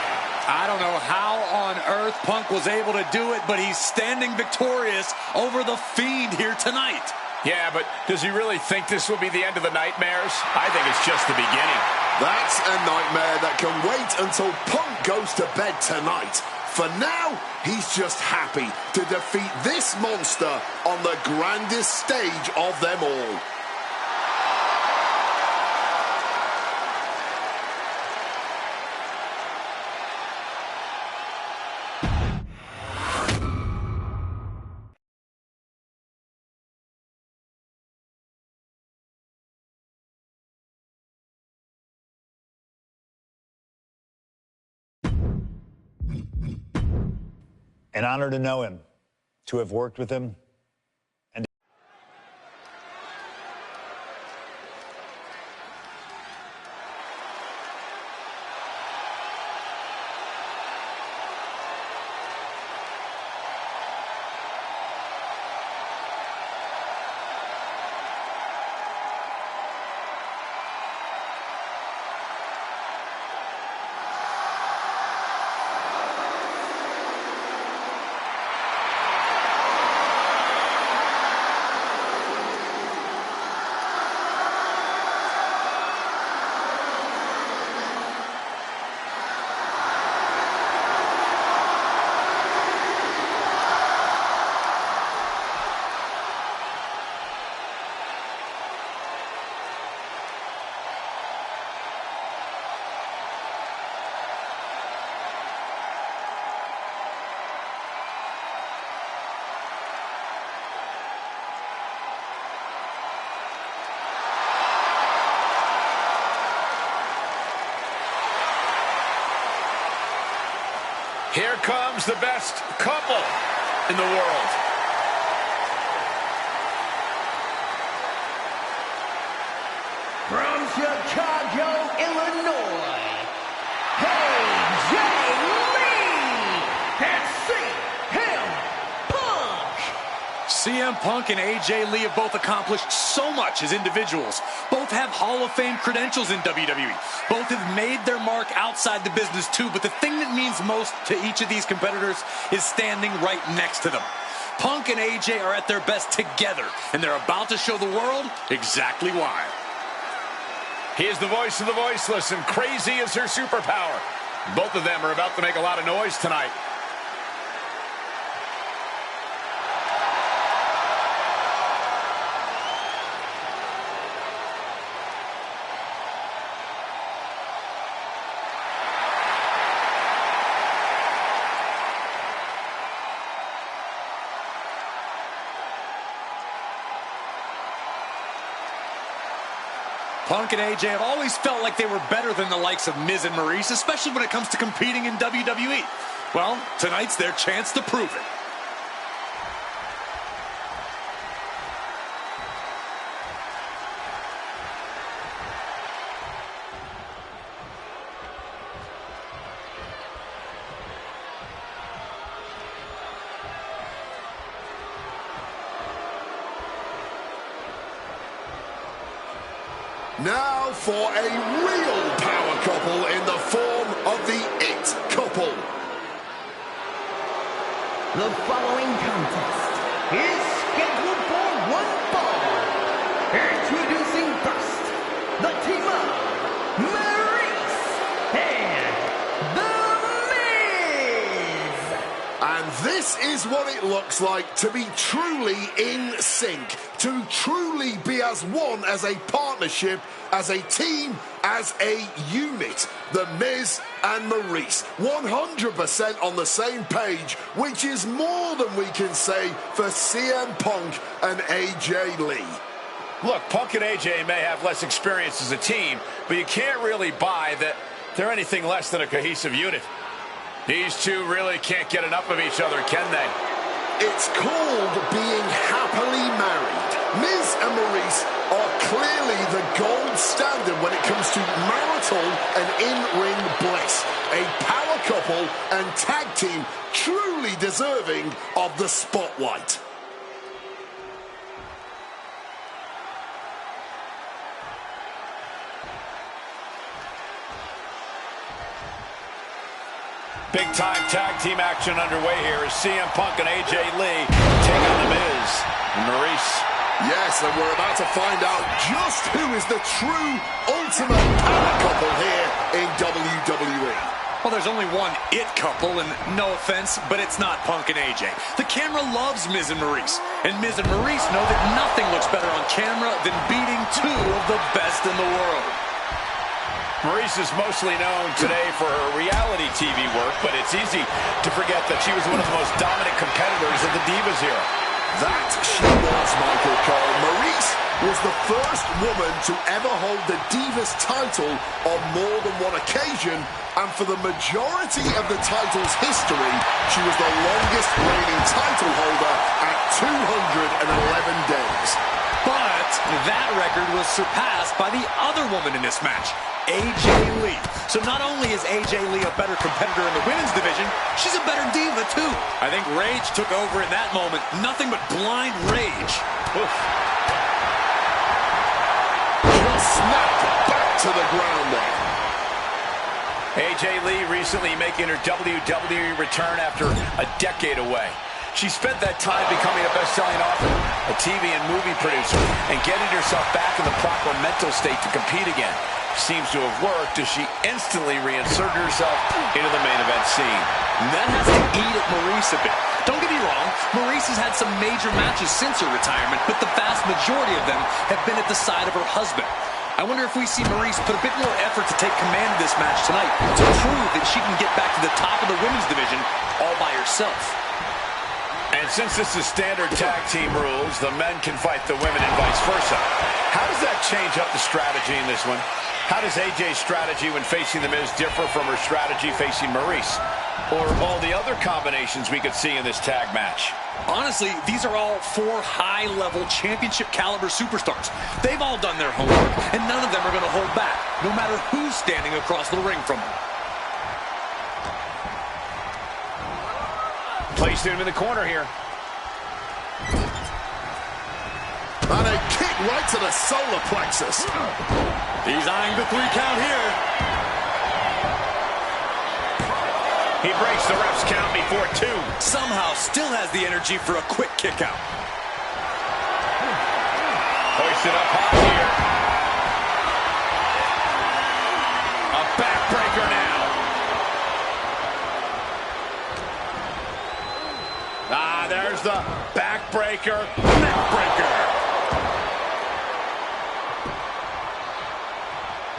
Speaker 5: I don't know how on earth Punk was able to do it, but he's standing victorious over the Fiend here tonight.
Speaker 2: Yeah, but does he really think this will be the end of the nightmares? I think it's just the beginning.
Speaker 3: That's a nightmare that can wait until Punk goes to bed tonight. For now, he's just happy to defeat this monster on the grandest stage of them all.
Speaker 1: An honor to know him, to have worked with him.
Speaker 2: Here comes the best couple in the world.
Speaker 7: From Chicago, Illinois, AJ Lee and CM Punk.
Speaker 5: CM Punk and AJ Lee have both accomplished so much as individuals. Both have Hall of Fame credentials in WWE. Both have made their mark outside the business too, but the thing that means most to each of these competitors is standing right next to them. Punk and AJ are at their best together, and they're about to show the world exactly why.
Speaker 2: He is the voice of the voiceless, and crazy is her superpower. Both of them are about to make a lot of noise tonight.
Speaker 5: Punk and AJ have always felt like they were better than the likes of Miz and Maurice, especially when it comes to competing in WWE. Well, tonight's their chance to prove it.
Speaker 3: Now for a real power couple in the form of the It Couple.
Speaker 7: The following contest is scheduled for one fall. Introducing first, the team of Maurice and The Miz.
Speaker 3: And this is what it looks like to be truly in sync, to truly be as one, as a partnership, as a team, as a unit. The Miz and Maurice, 100% on the same page, which is more than we can say for CM Punk and AJ Lee.
Speaker 2: Look, Punk and AJ may have less experience as a team, but you can't really buy that they're anything less than a cohesive unit. These two really can't get enough of each other, can they?
Speaker 3: It's called being happily married. Miz and Maurice are clearly the gold standard when it comes to marital and in-ring bliss. A power couple and tag team truly deserving of the spotlight.
Speaker 2: Big-time tag team action underway here as CM Punk and AJ Lee take on The Miz and Maurice.
Speaker 3: Yes, and we're about to find out just who is the true ultimate power couple here in WWE.
Speaker 5: Well, there's only one It Couple, and no offense, but it's not Punk and AJ. The camera loves Miz and Maurice, and Miz and Maurice know that nothing looks better on camera than beating two of the best in the world.
Speaker 2: Maurice is mostly known today for her reality TV work, but it's easy to forget that she was one of the most dominant competitors of the Divas era.
Speaker 3: That she was, Michael Cole. Maurice was the first woman to ever hold the Divas title on more than one occasion, and for the majority of the title's history, she was the longest reigning title holder at 211 days.
Speaker 5: But that record was surpassed by the other woman in this match, AJ Lee. So not only is AJ Lee a better competitor in the women's division, she's a better diva too. I think rage took over in that moment. Nothing but blind rage. Oof.
Speaker 3: Just snapped back to the ground there.
Speaker 2: AJ Lee recently making her WWE return after a decade away. She spent that time becoming a best-selling author, a TV and movie producer, and getting herself back in the proper mental state to compete again. Seems to have worked as she instantly reinserted herself into the main event scene.
Speaker 5: And that has to eat at Maurice a bit. Don't get me wrong, Maurice has had some major matches since her retirement, but the vast majority of them have been at the side of her husband. I wonder if we see Maurice put a bit more effort to take command of this match tonight to prove that she can get back to the top of the women's division all by herself.
Speaker 2: And since this is standard tag team rules, the men can fight the women and vice versa. How does that change up the strategy in this one? How does AJ's strategy when facing The Miz differ from her strategy facing Maurice? Or all the other combinations we could see in this tag match?
Speaker 5: Honestly, these are all 4 high-level championship-caliber superstars. They've all done their homework, and none of them are going to hold back, no matter who's standing across the ring from them.
Speaker 2: Placed him in the corner here.
Speaker 3: And a kick right to the solar plexus.
Speaker 5: He's eyeing the 3 count here.
Speaker 2: He breaks the ref's count before 2.
Speaker 5: Somehow still has the energy for a quick kick out.
Speaker 2: Hoisted up high here. A backbreaker now. Ah, there's the backbreaker, neckbreaker.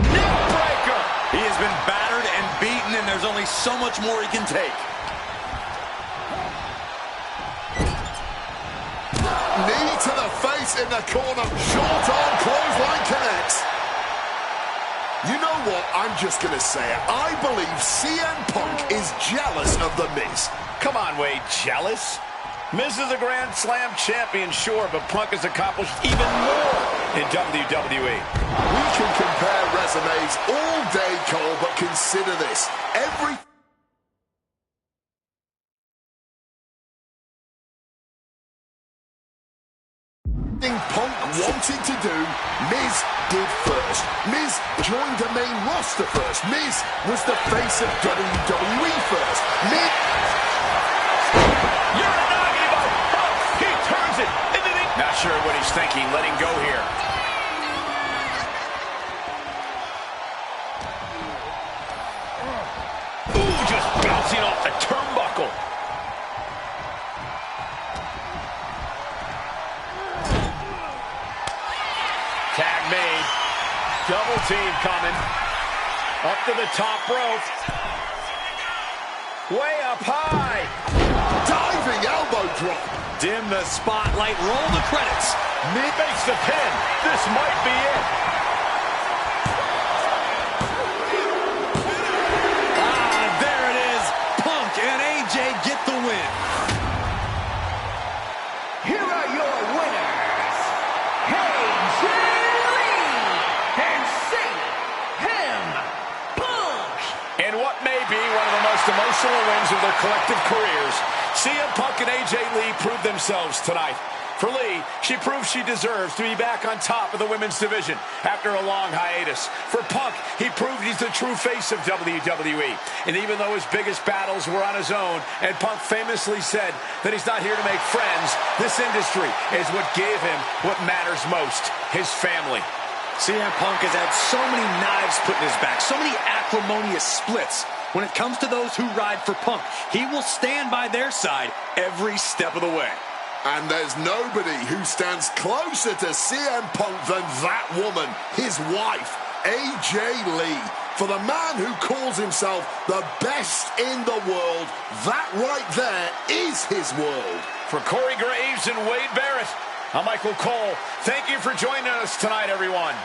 Speaker 2: Neckbreaker.
Speaker 5: He has been battered and beaten, and there's only so much more he can take.
Speaker 3: Knee to the face in the corner. Short arm clothesline connects. You know what? I'm just going to say it. I believe CM Punk is jealous of The Miz.
Speaker 2: Come on, Wade, jealous? Miz is a Grand Slam champion, sure, but Punk has accomplished even more in WWE.
Speaker 3: We can compare resumes all day, Cole, but consider this. Everything Punk wanted to do, Miz did first. Miz joined the main roster first. Miz was the face of WWE first. Miz...
Speaker 2: Not sure what he's thinking, letting go here. Ooh, just bouncing off the turnbuckle. Tag made. Double team coming. Up to the top rope. Way up high.
Speaker 3: Diving elbow drop.
Speaker 5: Dim the spotlight, roll the credits.
Speaker 2: Miz makes the pin. This might be it.
Speaker 5: Ah, there it is. Punk and AJ get the win.
Speaker 7: Here are your winners, AJ Lee and CM Punk.
Speaker 2: And what may be one of the most emotional wins of their collective careers, CM Punk and AJ Lee proved themselves tonight. For Lee, she proved she deserves to be back on top of the women's division after a long hiatus. For Punk, he proved he's the true face of WWE. And even though his biggest battles were on his own, and Punk famously said that he's not here to make friends, this industry is what gave him what matters most, his family.
Speaker 5: CM Punk has had so many knives put in his back, so many acrimonious splits. When it comes to those who ride for Punk, he will stand by their side every step of the way.
Speaker 3: And there's nobody who stands closer to CM Punk than that woman, his wife, AJ Lee. For the man who calls himself the best in the world, that right there is his world.
Speaker 2: For Corey Graves and Wade Barrett, I'm Michael Cole. Thank you for joining us tonight, everyone.